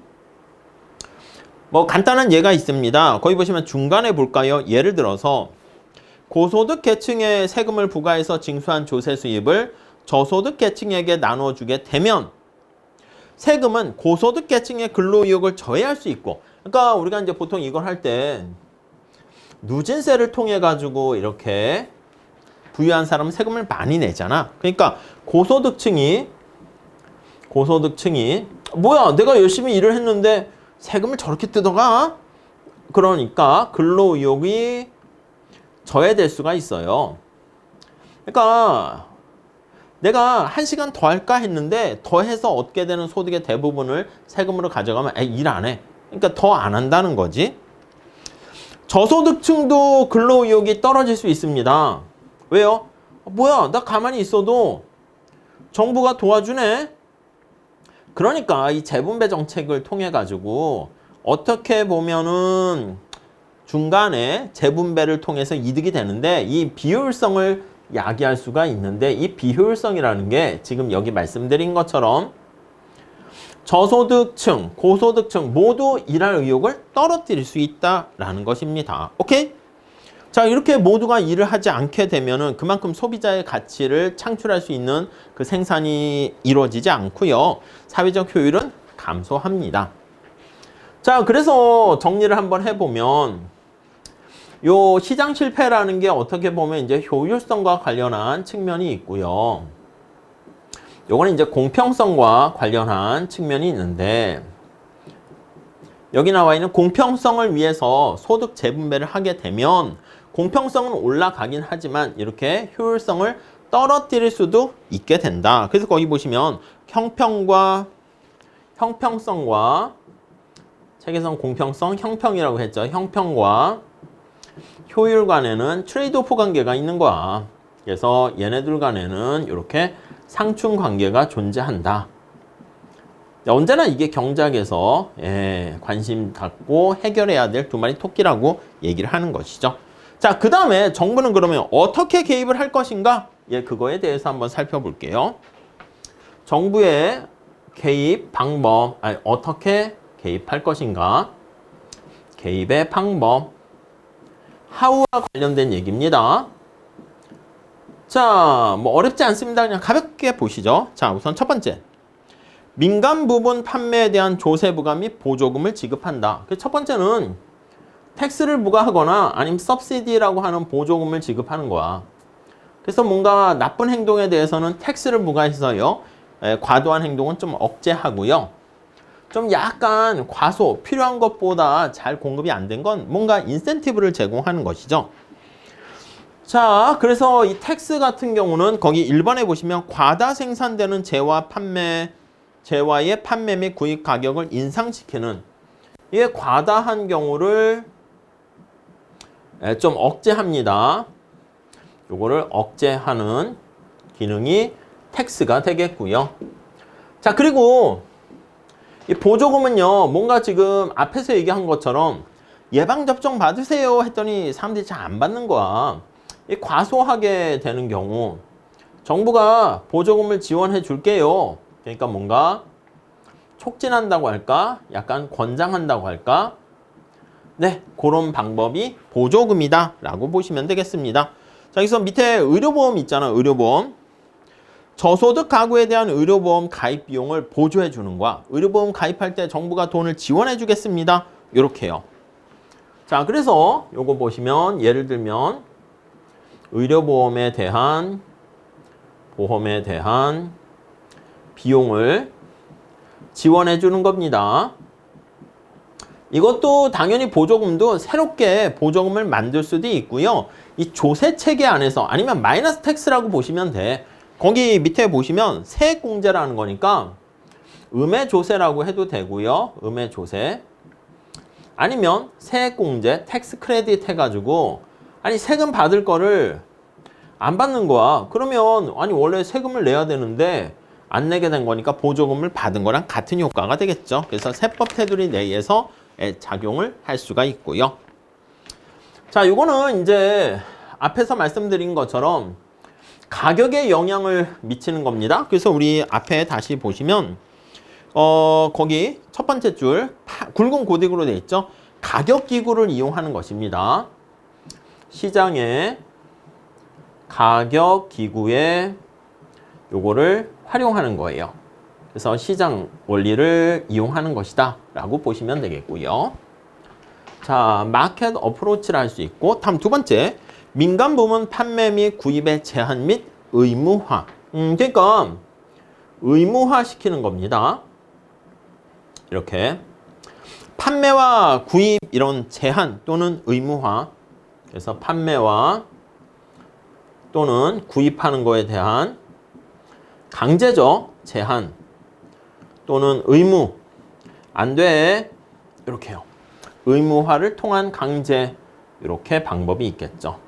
뭐 간단한 예가 있습니다. 거기 보시면 중간에 볼까요? 예를 들어서 고소득 계층에 세금을 부과해서 징수한 조세 수입을 저소득 계층에게 나눠주게 되면 세금은 고소득 계층의 근로의욕을 저해할 수 있고, 그러니까 우리가 이제 보통 이걸 할 때 누진세를 통해 가지고 이렇게 부유한 사람은 세금을 많이 내잖아. 그러니까 고소득층이 뭐야 내가 열심히 일을 했는데 세금을 저렇게 뜯어가? 그러니까 근로의욕이 저해될 수가 있어요. 그러니까 내가 1시간 더 할까 했는데 더해서 얻게 되는 소득의 대부분을 세금으로 가져가면 일 안 해. 그러니까 더 안 한다는 거지. 저소득층도 근로의욕이 떨어질 수 있습니다. 왜요? 뭐야 나 가만히 있어도 정부가 도와주네. 그러니까 이 재분배 정책을 통해 가지고 어떻게 보면은 중간에 재분배를 통해서 이득이 되는데 이 비효율성을 야기할 수가 있는데 이 비효율성이라는 게 지금 여기 말씀드린 것처럼 저소득층, 고소득층 모두 일할 의욕을 떨어뜨릴 수 있다라는 것입니다. 오케이? 자, 이렇게 모두가 일을 하지 않게 되면은 그만큼 소비자의 가치를 창출할 수 있는 그 생산이 이루어지지 않고요. 사회적 효율은 감소합니다. 자, 그래서 정리를 한번 해보면 요 시장 실패라는 게 어떻게 보면 이제 효율성과 관련한 측면이 있고요. 요거는 이제 공평성과 관련한 측면이 있는데 여기 나와 있는 공평성을 위해서 소득 재분배를 하게 되면 공평성은 올라가긴 하지만 이렇게 효율성을 떨어뜨릴 수도 있게 된다. 그래서 거기 보시면 형평성과 책에서는 공평성, 형평이라고 했죠. 형평과 효율 간에는 트레이드오프 관계가 있는 거야. 그래서 얘네들 간에는 이렇게 상충 관계가 존재한다. 언제나 이게 경작에서 관심 갖고 해결해야 될 두 마리 토끼라고 얘기를 하는 것이죠. 자, 그 다음에 정부는 그러면 어떻게 개입을 할 것인가? 그거에 대해서 한번 살펴볼게요. 정부의 개입 방법, 어떻게 개입할 것인가? 개입의 방법, 하우와 관련된 얘기입니다. 자, 뭐 어렵지 않습니다. 그냥 가볍게 보시죠. 자, 우선 첫 번째. 민간 부분 판매에 대한 조세 부과 및 보조금을 지급한다. 첫 번째는 텍스를 부과하거나 아니면 서브시디라고 하는 보조금을 지급하는 거야. 그래서 뭔가 나쁜 행동에 대해서는 텍스를 부과해서요. 과도한 행동은 좀 억제하고요. 좀 약간 과소, 필요한 것보다 잘 공급이 안 된 건 뭔가 인센티브를 제공하는 것이죠. 자, 그래서 이 텍스 같은 경우는 거기 1번에 보시면 과다 생산되는 재화의 판매 및 구입 가격을 인상시키는 이게 과다한 경우를 좀 억제합니다. 요거를 억제하는 기능이 텍스가 되겠고요. 자, 그리고 이 보조금은요, 뭔가 지금 앞에서 얘기한 것처럼 예방접종 받으세요 했더니 사람들이 잘 안 받는 거야. 이 과소하게 되는 경우 정부가 보조금을 지원해 줄게요. 그러니까 뭔가 촉진한다고 할까? 약간 권장한다고 할까? 네, 그런 방법이 보조금이다 라고 보시면 되겠습니다. 자, 여기서 밑에 의료보험 있잖아. 의료보험. 저소득 가구에 대한 의료보험 가입 비용을 보조해 주는 거야. 의료보험 가입할 때 정부가 돈을 지원해 주겠습니다. 이렇게요. 자, 그래서 요거 보시면 예를 들면 의료보험에 대한 비용을 지원해 주는 겁니다. 이것도 당연히 보조금도 새롭게 보조금을 만들 수도 있고요. 이 조세 체계 안에서 아니면 마이너스 텍스라고 보시면 돼. 거기 밑에 보시면 세액공제라는 거니까 음해조세라고 해도 되고요. 음해조세. 아니면 세액공제, 텍스 크레딧 해가지고 아니 세금 받을 거를 안 받는 거야. 그러면 아니 원래 세금을 내야 되는데 안 내게 된 거니까 보조금을 받은 거랑 같은 효과가 되겠죠. 그래서 세법 테두리 내에서 작용을 할 수가 있고요. 자, 이거는 이제 앞에서 말씀드린 것처럼 가격에 영향을 미치는 겁니다. 그래서 우리 앞에 다시 보시면 거기 첫 번째 줄 굵은 고딕으로 되어 있죠. 가격 기구를 이용하는 것입니다. 시장의 가격 기구에 요거를 활용하는 거예요. 그래서 시장 원리를 이용하는 것이다 라고 보시면 되겠고요. 자, 마켓 어프로치를 할 수 있고, 다음 두 번째, 민간 부문 판매 및 구입의 제한 및 의무화. 그러니까 의무화 시키는 겁니다. 이렇게 판매와 구입 이런 제한 또는 의무화. 그래서 판매와 또는 구입하는 거에 대한 강제적 제한 또는 의무. 안 돼. 이렇게요. 의무화를 통한 강제. 이렇게 방법이 있겠죠.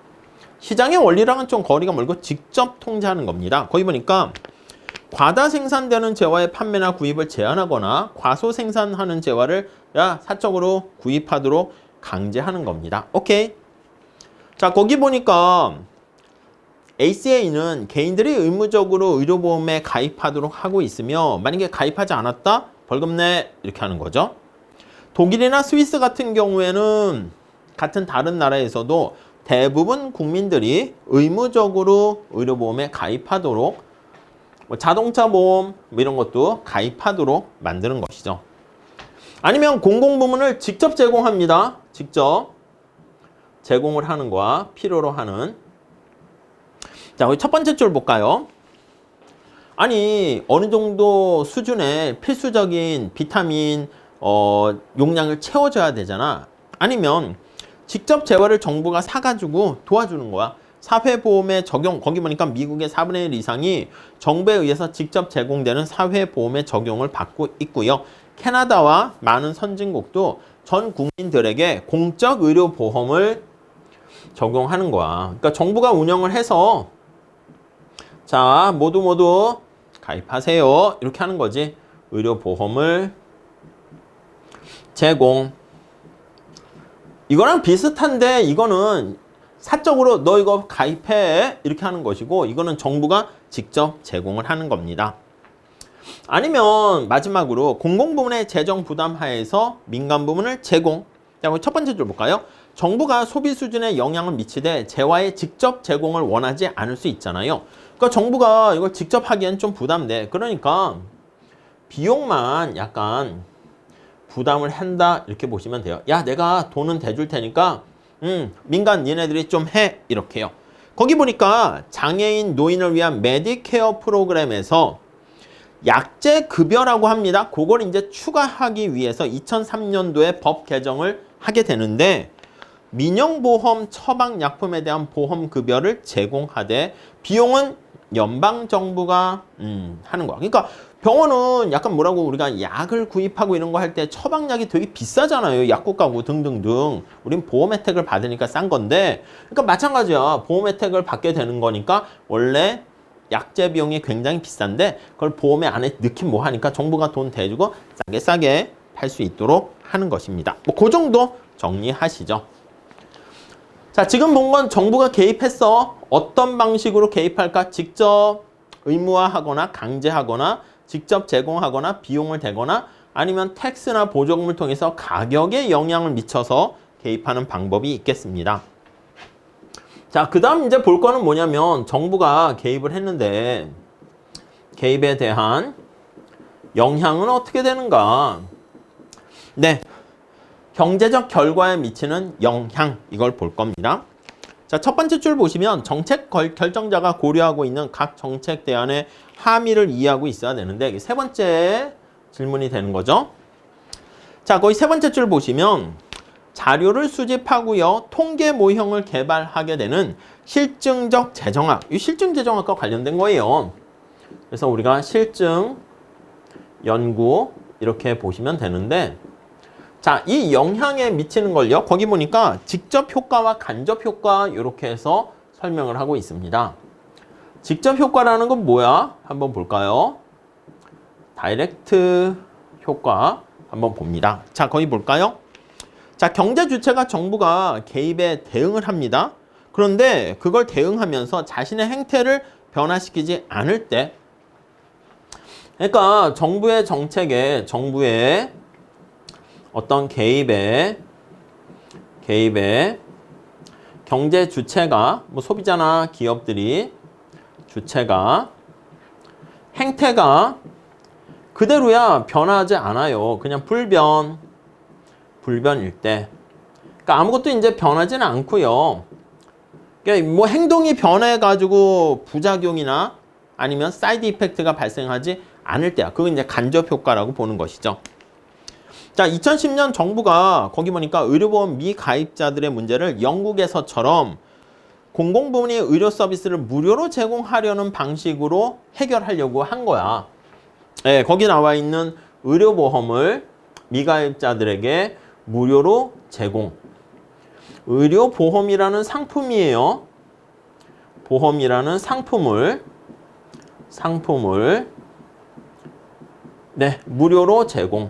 시장의 원리랑은 좀 거리가 멀고 직접 통제하는 겁니다. 거기 보니까 과다 생산되는 재화의 판매나 구입을 제한하거나 과소 생산하는 재화를 사적으로 구입하도록 강제하는 겁니다. 오케이. 자, 거기 보니까 ACA는 개인들이 의무적으로 의료보험에 가입하도록 하고 있으며 만약에 가입하지 않았다? 벌금 내. 이렇게 하는 거죠. 독일이나 스위스 같은 경우에는 같은 다른 나라에서도 대부분 국민들이 의무적으로 의료보험에 가입하도록 자동차 보험 이런 것도 가입하도록 만드는 것이죠. 아니면 공공부문을 직접 제공합니다. 직접 제공을 하는 거와 필요로 하는. 자, 우리 첫 번째 줄 볼까요? 아니 어느 정도 수준의 필수적인 비타민 용량을 채워줘야 되잖아. 아니면 직접 재화를 정부가 사가지고 도와주는 거야. 사회보험의 적용, 거기 보니까 미국의 4분의 1 이상이 정부에 의해서 직접 제공되는 사회보험의 적용을 받고 있고요. 캐나다와 많은 선진국도 전 국민들에게 공적 의료보험을 적용하는 거야. 그러니까 정부가 운영을 해서 자, 모두 가입하세요. 이렇게 하는 거지. 의료보험을 제공. 이거랑 비슷한데 이거는 사적으로 너 이거 가입해. 이렇게 하는 것이고 이거는 정부가 직접 제공을 하는 겁니다. 아니면 마지막으로 공공부문의 재정 부담 하에서 민간 부문을 제공. 자, 그럼 첫 번째 줄 볼까요? 정부가 소비 수준에 영향을 미치되 재화의 직접 제공을 원하지 않을 수 있잖아요. 그러니까 정부가 이걸 직접 하기엔 좀 부담돼. 그러니까 비용만 약간 부담을 한다 이렇게 보시면 돼요. 야, 내가 돈은 대줄 테니까 민간 니네들이 좀 해. 이렇게요. 거기 보니까 장애인 노인을 위한 메디케어 프로그램에서 약제 급여라고 합니다. 그걸 이제 추가하기 위해서 2003년도에 법 개정을 하게 되는데 민영보험 처방약품에 대한 보험급여를 제공하되 비용은 연방정부가 하는 거야. 그러니까 병원은 약간 뭐라고 우리가 약을 구입하고 이런 거 할 때 처방약이 되게 비싸잖아요. 약국 가고 등등등. 우린 보험 혜택을 받으니까 싼 건데 그러니까 마찬가지야. 보험 혜택을 받게 되는 거니까 원래 약제 비용이 굉장히 비싼데 그걸 보험에 안에 넣긴 뭐 하니까 정부가 돈 대주고 싸게 팔 수 있도록 하는 것입니다. 뭐 그 정도 정리하시죠. 자, 지금 본 건 정부가 개입했어. 어떤 방식으로 개입할까? 직접 의무화하거나 강제하거나 직접 제공하거나 비용을 대거나 아니면 텍스나 보조금을 통해서 가격에 영향을 미쳐서 개입하는 방법이 있겠습니다. 자, 그 다음 이제 볼 거는 뭐냐면 정부가 개입을 했는데 개입에 대한 영향은 어떻게 되는가? 네, 경제적 결과에 미치는 영향 이걸 볼 겁니다. 자, 첫 번째 줄 보시면 정책 결정자가 고려하고 있는 각 정책 대안의 함의를 이해하고 있어야 되는데 이게 세 번째 질문이 되는 거죠. 자, 거기 세 번째 줄 보시면 자료를 수집하고요. 통계 모형을 개발하게 되는 실증적 재정학. 이 실증 재정학과 관련된 거예요. 그래서 우리가 실증 연구 이렇게 보시면 되는데 자, 이 영향에 미치는 걸요. 거기 보니까 직접 효과와 간접 효과 이렇게 해서 설명을 하고 있습니다. 직접 효과라는 건 뭐야? 한번 볼까요? 다이렉트 효과 한번 봅니다. 자, 거기 볼까요? 자, 경제 주체가 정부가 개입에 대응을 합니다. 그런데 그걸 대응하면서 자신의 행태를 변화시키지 않을 때 그러니까 정부의 정책에 정부의 어떤 개입에 경제 주체가 뭐 소비자나 기업들이 주체가 행태가 그대로야 변하지 않아요. 그냥 불변일 때. 그러니까 아무것도 이제 변하지는 않고요. 그러니까 뭐 행동이 변해가지고 부작용이나 아니면 사이드 이펙트가 발생하지 않을 때야. 그건 이제 간접 효과라고 보는 것이죠. 자, 2010년 정부가 거기 보니까 의료보험 미가입자들의 문제를 영국에서처럼 공공부문이 의료 서비스를 무료로 제공하려는 방식으로 해결하려고 한 거야. 네, 거기 나와 있는 의료보험을 미가입자들에게 무료로 제공. 의료보험이라는 상품이에요. 보험이라는 상품을 네, 무료로 제공.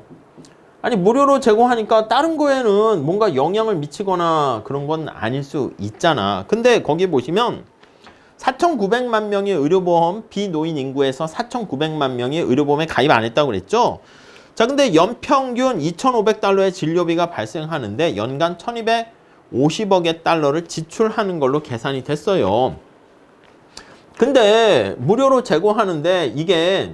아니 무료로 제공하니까 다른 거에는 뭔가 영향을 미치거나 그런 건 아닐 수 있잖아. 근데 거기 보시면 4,900만 명의 의료보험 비노인 인구에서 4,900만 명이 의료보험에 가입 안 했다고 그랬죠. 자, 근데 연평균 2,500달러의 진료비가 발생하는데 연간 1,250억의 달러를 지출하는 걸로 계산이 됐어요. 근데 무료로 제공하는데 이게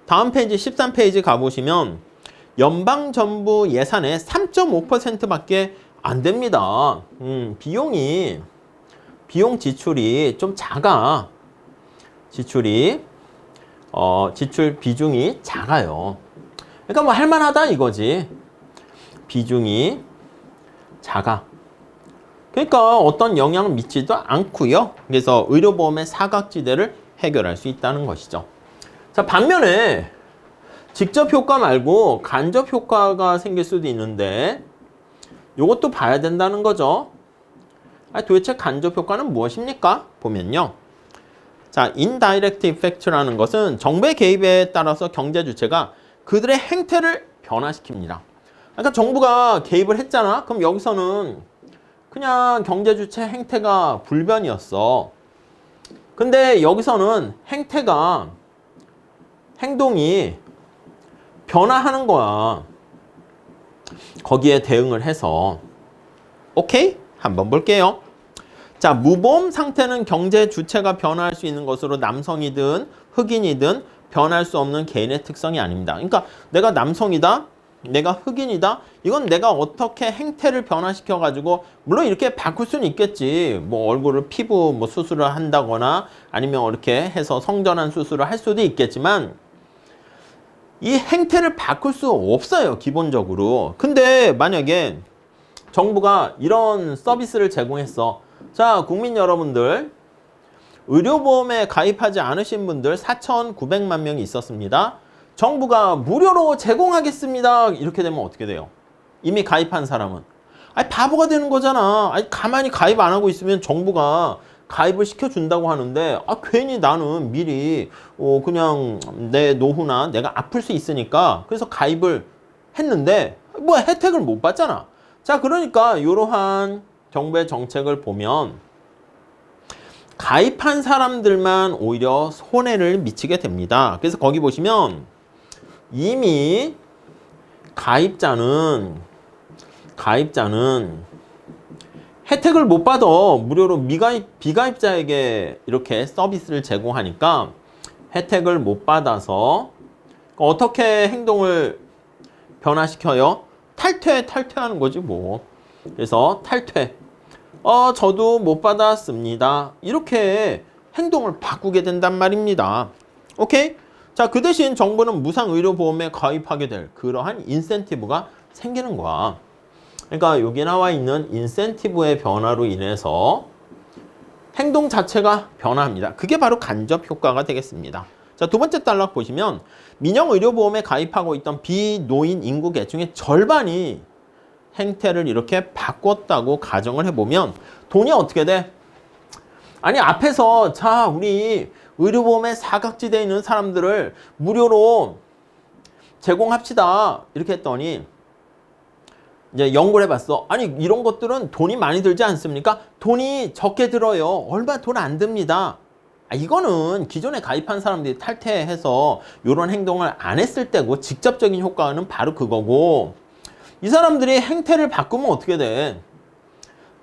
다음 페이지 13페이지 가보시면 연방정부 예산의 3.5%밖에 안 됩니다. 비용 지출이 좀 작아. 지출 비중이 작아요. 그러니까 뭐 할만하다 이거지. 비중이 작아. 그러니까 어떤 영향을 미치지도 않고요. 그래서 의료보험의 사각지대를 해결할 수 있다는 것이죠. 자, 반면에 직접 효과 말고 간접 효과가 생길 수도 있는데 이것도 봐야 된다는 거죠. 도대체 간접 효과는 무엇입니까? 보면요. 자, indirect effect라는 것은 정부의 개입에 따라서 경제 주체가 그들의 행태를 변화시킵니다. 그러니까 정부가 개입을 했잖아. 그럼 여기서는 그냥 경제 주체 행태가 불변이었어. 근데 여기서는 행동이 변화하는 거야. 거기에 대응을 해서. 오케이? 한번 볼게요. 자, 무보험 상태는 경제 주체가 변화할 수 있는 것으로 남성이든 흑인이든 변할 수 없는 개인의 특성이 아닙니다. 그러니까 내가 남성이다, 내가 흑인이다, 이건 내가 어떻게 행태를 변화시켜가지고 물론 이렇게 바꿀 수는 있겠지. 뭐 얼굴을 피부 뭐 수술을 한다거나 아니면 이렇게 해서 성전환 수술을 할 수도 있겠지만 이 행태를 바꿀 수 없어요, 기본적으로. 근데 만약에 정부가 이런 서비스를 제공했어. 자, 국민 여러분들, 의료보험에 가입하지 않으신 분들 4,900만 명이 있었습니다. 정부가 무료로 제공하겠습니다. 이렇게 되면 어떻게 돼요? 이미 가입한 사람은. 아니, 바보가 되는 거잖아. 아니, 가만히 가입 안 하고 있으면 정부가 가입을 시켜준다고 하는데 괜히 나는 미리 그냥 내 노후나 내가 아플 수 있으니까 그래서 가입을 했는데 뭐 혜택을 못 받잖아. 자, 그러니까 이러한 정부의 정책을 보면 가입한 사람들만 오히려 손해를 미치게 됩니다. 그래서 거기 보시면 이미 가입자는 혜택을 못 받아. 무료로 비가입자에게 이렇게 서비스를 제공하니까 혜택을 못 받아서 어떻게 행동을 변화시켜요? 탈퇴하는 거지 뭐. 그래서 저도 못 받았습니다. 이렇게 행동을 바꾸게 된단 말입니다. 오케이? 자, 그 대신 정부는 무상의료보험에 가입하게 될 그러한 인센티브가 생기는 거야. 그러니까 여기 나와 있는 인센티브의 변화로 인해서 행동 자체가 변화합니다. 그게 바로 간접 효과가 되겠습니다. 자, 두 번째 단락 보시면 민영의료보험에 가입하고 있던 비노인 인구 계층의 절반이 행태를 이렇게 바꿨다고 가정을 해보면 돈이 어떻게 돼? 아니, 앞에서 자, 우리 의료보험에 사각지대에 있는 사람들을 무료로 제공합시다. 이렇게 했더니 이제 연구를 해봤어. 아니, 이런 것들은 돈이 많이 들지 않습니까? 돈이 적게 들어요. 얼마 돈 안 듭니다. 이거는 기존에 가입한 사람들이 탈퇴해서 이런 행동을 안 했을 때고 직접적인 효과는 바로 그거고, 이 사람들이 행태를 바꾸면 어떻게 돼?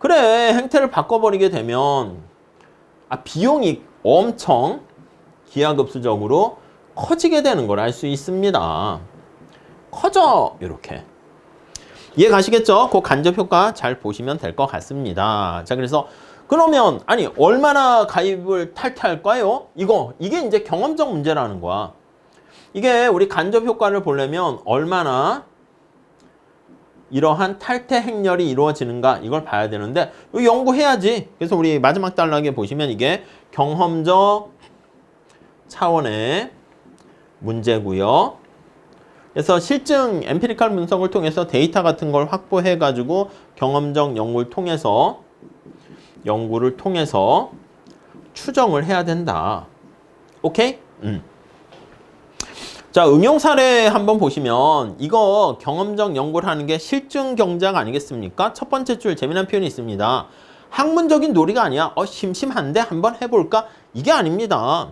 그래, 행태를 바꿔버리게 되면 비용이 엄청 기하급수적으로 커지게 되는 걸 알 수 있습니다. 커져, 이렇게. 이해 가시겠죠? 그 간접 효과 잘 보시면 될 것 같습니다. 자, 그래서 그러면 아니 얼마나 가입을 탈퇴할까요? 이게 이제 경험적 문제라는 거야. 이게 우리 간접 효과를 보려면 얼마나 이러한 탈퇴 행렬이 이루어지는가 이걸 봐야 되는데 이거 연구해야지. 그래서 우리 마지막 단락에 보시면 이게 경험적 차원의 문제고요. 그래서 실증 엠피리컬 분석을 통해서 데이터 같은 걸 확보해 가지고 경험적 연구를 통해서 추정을 해야 된다. 오케이? 자, 응용 사례 한번 보시면 이거 경험적 연구를 하는 게 실증 경작 아니겠습니까? 첫 번째 줄 재미난 표현이 있습니다. 학문적인 놀이가 아니야. 심심한데 한번 해볼까? 이게 아닙니다.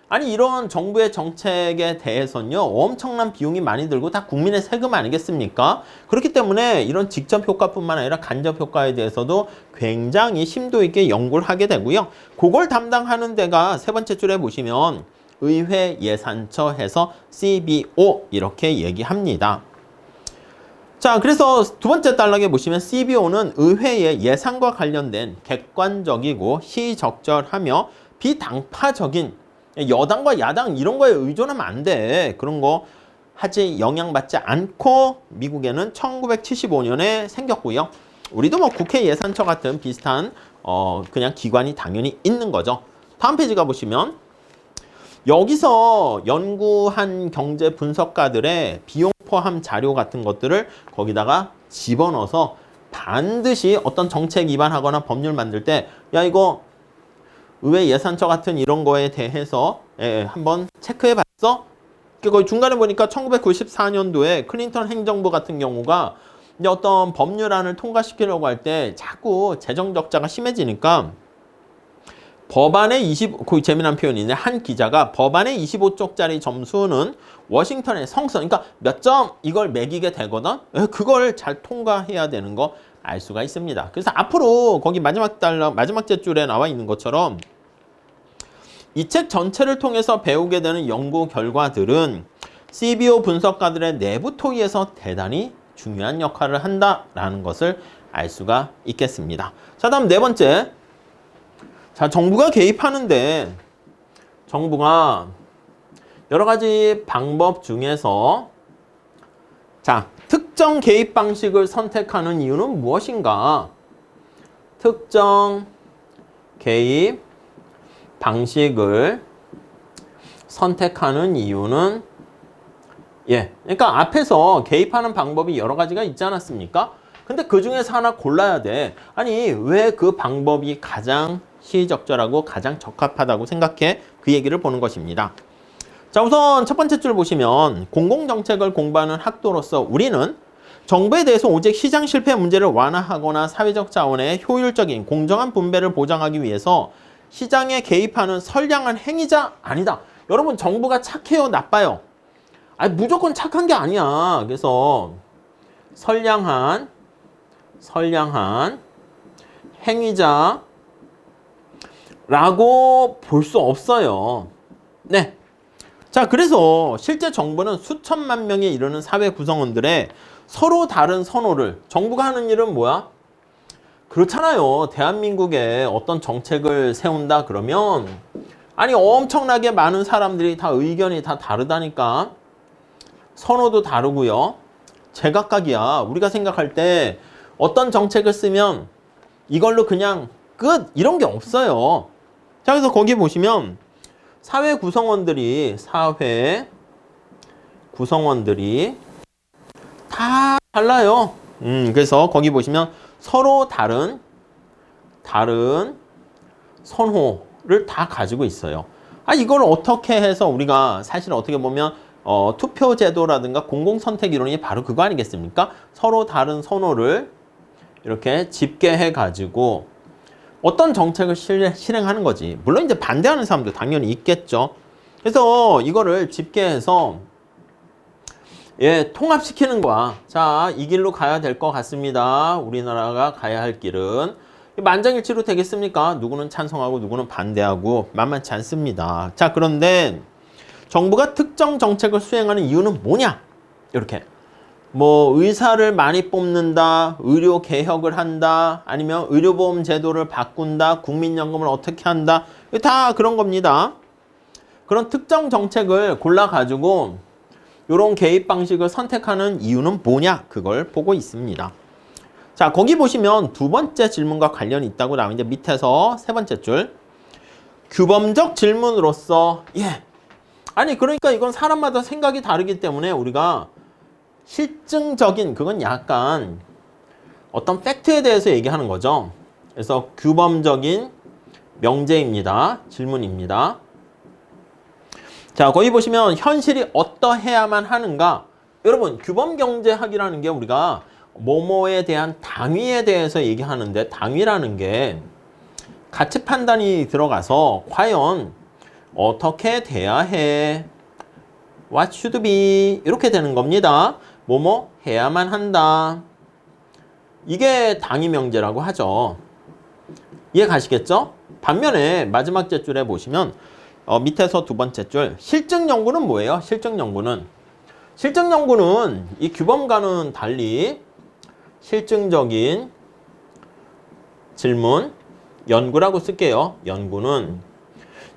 아니, 이런 정부의 정책에 대해서는요, 엄청난 비용이 많이 들고 다 국민의 세금 아니겠습니까? 그렇기 때문에 이런 직접 효과뿐만 아니라 간접 효과에 대해서도 굉장히 심도 있게 연구를 하게 되고요. 그걸 담당하는 데가 세 번째 줄에 보시면 의회 예산처 해서 CBO 이렇게 얘기합니다. 자, 그래서 두 번째 단락에 보시면 CBO는 의회의 예산과 관련된 객관적이고 시적절하며 비당파적인 여당과 야당 이런 거에 의존하면 안 돼. 그런 거 하지 영향받지 않고 미국에는 1975년에 생겼고요. 우리도 뭐 국회 예산처 같은 비슷한 그냥 기관이 당연히 있는 거죠. 다음 페이지 가보시면 여기서 연구한 경제 분석가들의 비용 포함 자료 같은 것들을 거기다가 집어넣어서 반드시 어떤 정책 위반하거나 법률 만들 때 야, 이거 의회 예산처 같은 이런 거에 대해서 한번 체크해 봤어? 거기 중간에 보니까 1994년도에 클린턴 행정부 같은 경우가 이제 어떤 법률안을 통과시키려고 할 때 자꾸 재정 적자가 심해지니까 법안의 그 재미난 표현이네. 한 기자가 법안의 25쪽짜리 점수는 워싱턴의 성선, 그러니까 몇 점 이걸 매기게 되거든. 그걸 잘 통과해야 되는 거 알 수가 있습니다. 그래서 앞으로 거기 마지막 줄에 나와 있는 것처럼 이 책 전체를 통해서 배우게 되는 연구 결과들은 CBO 분석가들의 내부 토의에서 대단히 중요한 역할을 한다라는 것을 알 수가 있겠습니다. 자, 다음 네 번째. 자, 정부가 개입하는데 정부가 여러 가지 방법 중에서 자, 특정 개입 방식을 선택하는 이유는 무엇인가? 특정 개입 방식을 선택하는 이유는 그러니까 앞에서 개입하는 방법이 여러 가지가 있지 않았습니까? 근데 그 중에서 하나 골라야 돼. 아니, 왜 그 방법이 가장 시의적절하고 가장 적합하다고 생각해? 그 얘기를 보는 것입니다. 자, 우선 첫 번째 줄 보시면 공공정책을 공부하는 학도로서 우리는 정부에 대해서 오직 시장 실패 문제를 완화하거나 사회적 자원의 효율적인 공정한 분배를 보장하기 위해서 시장에 개입하는 선량한 행위자 아니다. 여러분, 정부가 착해요, 나빠요? 아니, 무조건 착한 게 아니야. 그래서 선량한 행위자라고 볼 수 없어요. 네. 자, 그래서 실제 정부는 수천만 명에 이르는 사회 구성원들의 서로 다른 선호를, 정부가 하는 일은 뭐야? 그렇잖아요. 대한민국에 어떤 정책을 세운다 그러면 아니 엄청나게 많은 사람들이 다 의견이 다 다르다니까. 선호도 다르고요. 제각각이야. 우리가 생각할 때 어떤 정책을 쓰면 이걸로 그냥 끝 이런 게 없어요. 자, 그래서 거기 보시면 사회 구성원들이 다 달라요. 그래서 거기 보시면 서로 다른 선호를 다 가지고 있어요. 아, 이걸 어떻게 해서 우리가 사실 어떻게 보면 투표제도라든가 공공선택 이론이 바로 그거 아니겠습니까? 서로 다른 선호를 이렇게 집계해 가지고 어떤 정책을 실행하는 거지. 물론 이제 반대하는 사람도 당연히 있겠죠. 그래서 이거를 집계해서 통합시키는 거야. 자, 이 길로 가야 될 것 같습니다. 우리나라가 가야 할 길은 만장일치로 되겠습니까? 누구는 찬성하고 누구는 반대하고 만만치 않습니다. 자, 그런데 정부가 특정 정책을 수행하는 이유는 뭐냐? 이렇게 뭐 의사를 많이 뽑는다, 의료 개혁을 한다, 아니면 의료보험 제도를 바꾼다, 국민연금을 어떻게 한다, 다 그런 겁니다. 그런 특정 정책을 골라가지고 이런 개입 방식을 선택하는 이유는 뭐냐? 그걸 보고 있습니다. 자, 거기 보시면 두 번째 질문과 관련이 있다고 나오는데 밑에서 세 번째 줄 규범적 질문으로서 아니 그러니까 이건 사람마다 생각이 다르기 때문에 우리가 실증적인 그건 약간 어떤 팩트에 대해서 얘기하는 거죠. 그래서 규범적인 명제입니다. 질문입니다. 자, 거기 보시면 현실이 어떠해야만 하는가? 여러분, 규범경제학이라는 게 우리가 뭐뭐에 대한 당위에 대해서 얘기하는데 당위라는 게 가치 판단이 들어가서 과연 어떻게 돼야 해? What should be? 이렇게 되는 겁니다. 뭐뭐 해야만 한다. 이게 당위명제라고 하죠. 이해 가시겠죠? 반면에 마지막 째줄에 보시면 밑에서 두 번째 줄 실증연구는 뭐예요? 실증연구는 이 규범과는 달리 실증적인 질문 연구라고 쓸게요. 연구는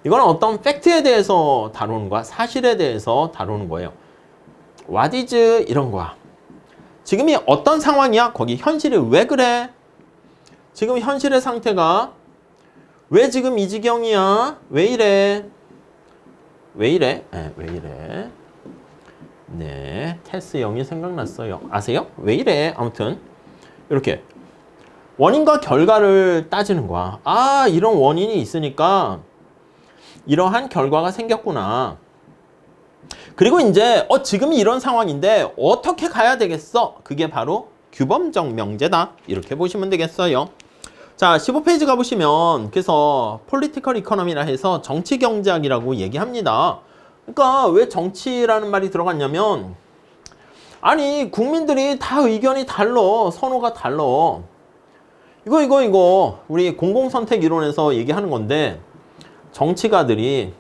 이건 어떤 팩트에 대해서 다루는 거야. 사실에 대해서 다루는 거예요. What is 이런 거야. 지금이 어떤 상황이야? 거기 현실이 왜 그래? 지금 현실의 상태가 왜 지금 이 지경이야? 왜 이래? 왜 이래? 왜 이래? 네, 테스 형이 생각났어요. 아세요? 왜 이래? 아무튼 이렇게 원인과 결과를 따지는 거야. 아, 이런 원인이 있으니까 이러한 결과가 생겼구나. 그리고 이제 지금이 이런 상황인데 어떻게 가야 되겠어? 그게 바로 규범적 명제다. 이렇게 보시면 되겠어요. 자, 15페이지 가보시면 그래서 폴리티컬 이코노미라 해서 정치경제학이라고 얘기합니다. 그러니까 왜 정치라는 말이 들어갔냐면 아니 국민들이 다 의견이 달라. 선호가 달라. 이거 우리 공공선택 이론에서 얘기하는 건데 정치가들이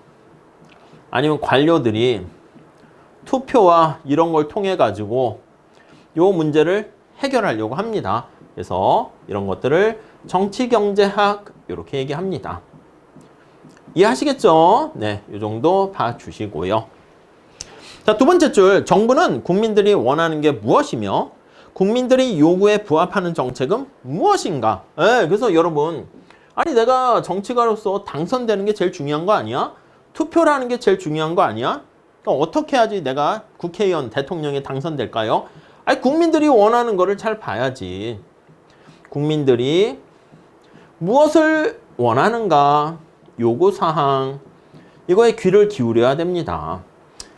아니면 관료들이 투표와 이런 걸 통해 가지고 요 문제를 해결하려고 합니다. 그래서 이런 것들을 정치경제학 이렇게 얘기합니다. 이해하시겠죠? 네, 이 정도 봐주시고요. 자, 두 번째 줄 정부는 국민들이 원하는 게 무엇이며 국민들이 요구에 부합하는 정책은 무엇인가? 네, 그래서 여러분 아니 내가 정치가로서 당선되는 게 제일 중요한 거 아니야? 투표라는 게 제일 중요한 거 아니야? 그러니까 어떻게 해야지 내가 국회의원, 대통령에 당선될까요? 아니 국민들이 원하는 거를 잘 봐야지. 국민들이 무엇을 원하는가? 요구사항 이거에 귀를 기울여야 됩니다.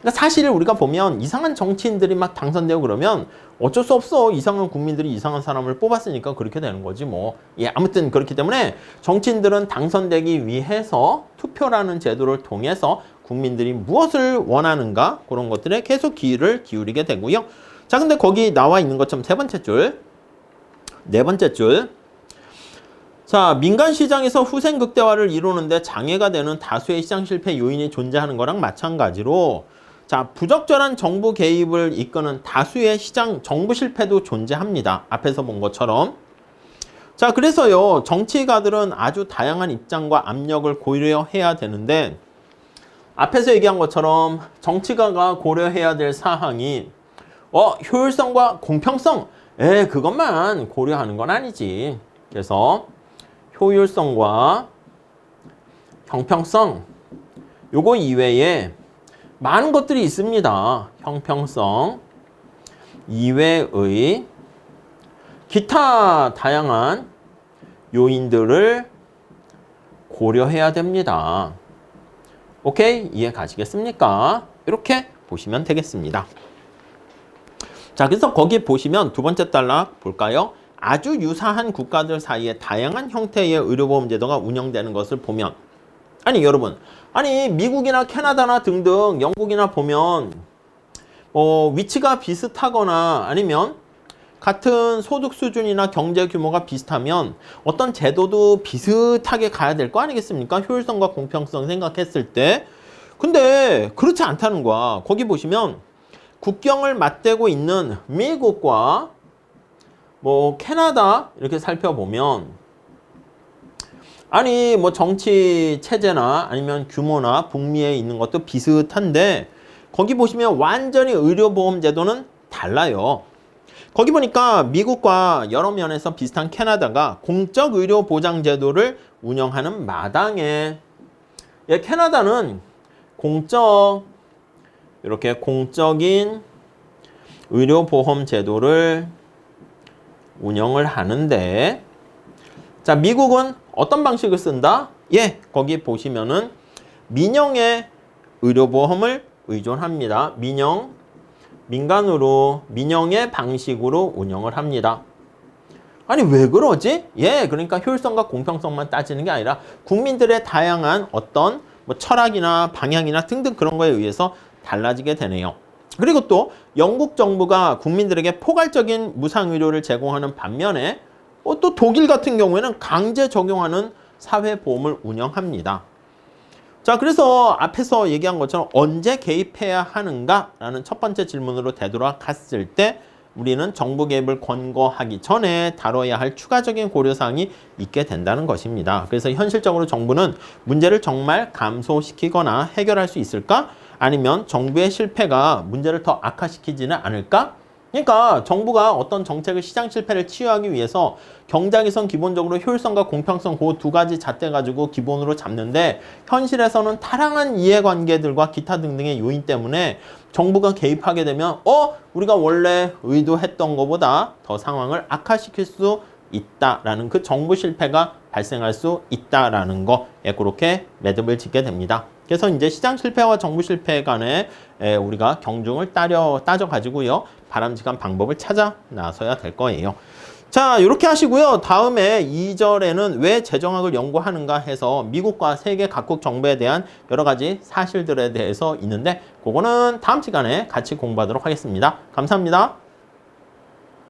그러니까 사실 우리가 보면 이상한 정치인들이 막 당선되고 그러면 어쩔 수 없어. 이상한 국민들이 이상한 사람을 뽑았으니까 그렇게 되는 거지 뭐. 아무튼 그렇기 때문에 정치인들은 당선되기 위해서 투표라는 제도를 통해서 국민들이 무엇을 원하는가 그런 것들에 계속 귀를 기울이게 되고요. 자, 근데 거기 나와 있는 것처럼 네 번째 줄 자, 민간 시장에서 후생 극대화를 이루는데 장애가 되는 다수의 시장 실패 요인이 존재하는 거랑 마찬가지로 자, 부적절한 정부 개입을 이끄는 다수의 시장 정부 실패도 존재합니다. 앞에서 본 것처럼. 자, 그래서요, 정치가들은 아주 다양한 입장과 압력을 고려해야 되는데, 앞에서 얘기한 것처럼 정치가가 고려해야 될 사항이, 효율성과 공평성, 그것만 고려하는 건 아니지. 그래서 효율성과 형평성, 요거 이외에 많은 것들이 있습니다. 형평성 이외의 기타 다양한 요인들을 고려해야 됩니다. 오케이? 이해 가시겠습니까? 이렇게 보시면 되겠습니다. 자, 그래서 거기 보시면 두 번째 단락 볼까요? 아주 유사한 국가들 사이에 다양한 형태의 의료보험 제도가 운영되는 것을 보면, 아니 여러분, 아니 미국이나 캐나다나 등등 영국이나 보면 위치가 비슷하거나 아니면 같은 소득 수준이나 경제 규모가 비슷하면 어떤 제도도 비슷하게 가야 될 거 아니겠습니까? 효율성과 공평성 생각했을 때. 근데 그렇지 않다는 거야. 거기 보시면 국경을 맞대고 있는 미국과 캐나다 이렇게 살펴보면, 아니 정치 체제나 아니면 규모나 북미에 있는 것도 비슷한데, 거기 보시면 완전히 의료보험 제도는 달라요. 거기 보니까 미국과 여러 면에서 비슷한 캐나다가 공적 의료 보장 제도를 운영하는 마당에, 캐나다는 이렇게 공적인 의료보험 제도를 운영을 하는데, 자, 미국은 어떤 방식을 쓴다? 거기 보시면은 민영의 의료보험을 의존합니다. 민영의 방식으로 운영을 합니다. 아니 왜 그러지? 그러니까 효율성과 공평성만 따지는 게 아니라 국민들의 다양한 어떤 철학이나 방향이나 등등 그런 거에 의해서 달라지게 되네요. 그리고 또 영국 정부가 국민들에게 포괄적인 무상의료를 제공하는 반면에 또 독일 같은 경우에는 강제 적용하는 사회보험을 운영합니다. 자, 그래서 앞에서 얘기한 것처럼 언제 개입해야 하는가라는 첫 번째 질문으로 되돌아갔을 때 우리는 정부 개입을 권고하기 전에 다뤄야 할 추가적인 고려사항이 있게 된다는 것입니다. 그래서 현실적으로 정부는 문제를 정말 감소시키거나 해결할 수 있을까? 아니면 정부의 실패가 문제를 더 악화시키지는 않을까? 그러니까 정부가 어떤 정책을 시장 실패를 치유하기 위해서 경작에선 기본적으로 효율성과 공평성 그 두 가지 잣대 가지고 기본으로 잡는데, 현실에서는 다양한 이해관계들과 기타 등등의 요인 때문에 정부가 개입하게 되면 우리가 원래 의도했던 것보다 더 상황을 악화시킬 수 있다라는, 그 정부 실패가 발생할 수 있다라는 거에 그렇게 매듭을 짓게 됩니다. 그래서 이제 시장 실패와 정부 실패 간에 우리가 경중을 따져가지고요, 바람직한 방법을 찾아 나서야 될 거예요. 자, 이렇게 하시고요. 다음에 2절에는 왜 재정학을 연구하는가 해서 미국과 세계 각국 정부에 대한 여러 가지 사실들에 대해서 있는데, 그거는 다음 시간에 같이 공부하도록 하겠습니다. 감사합니다.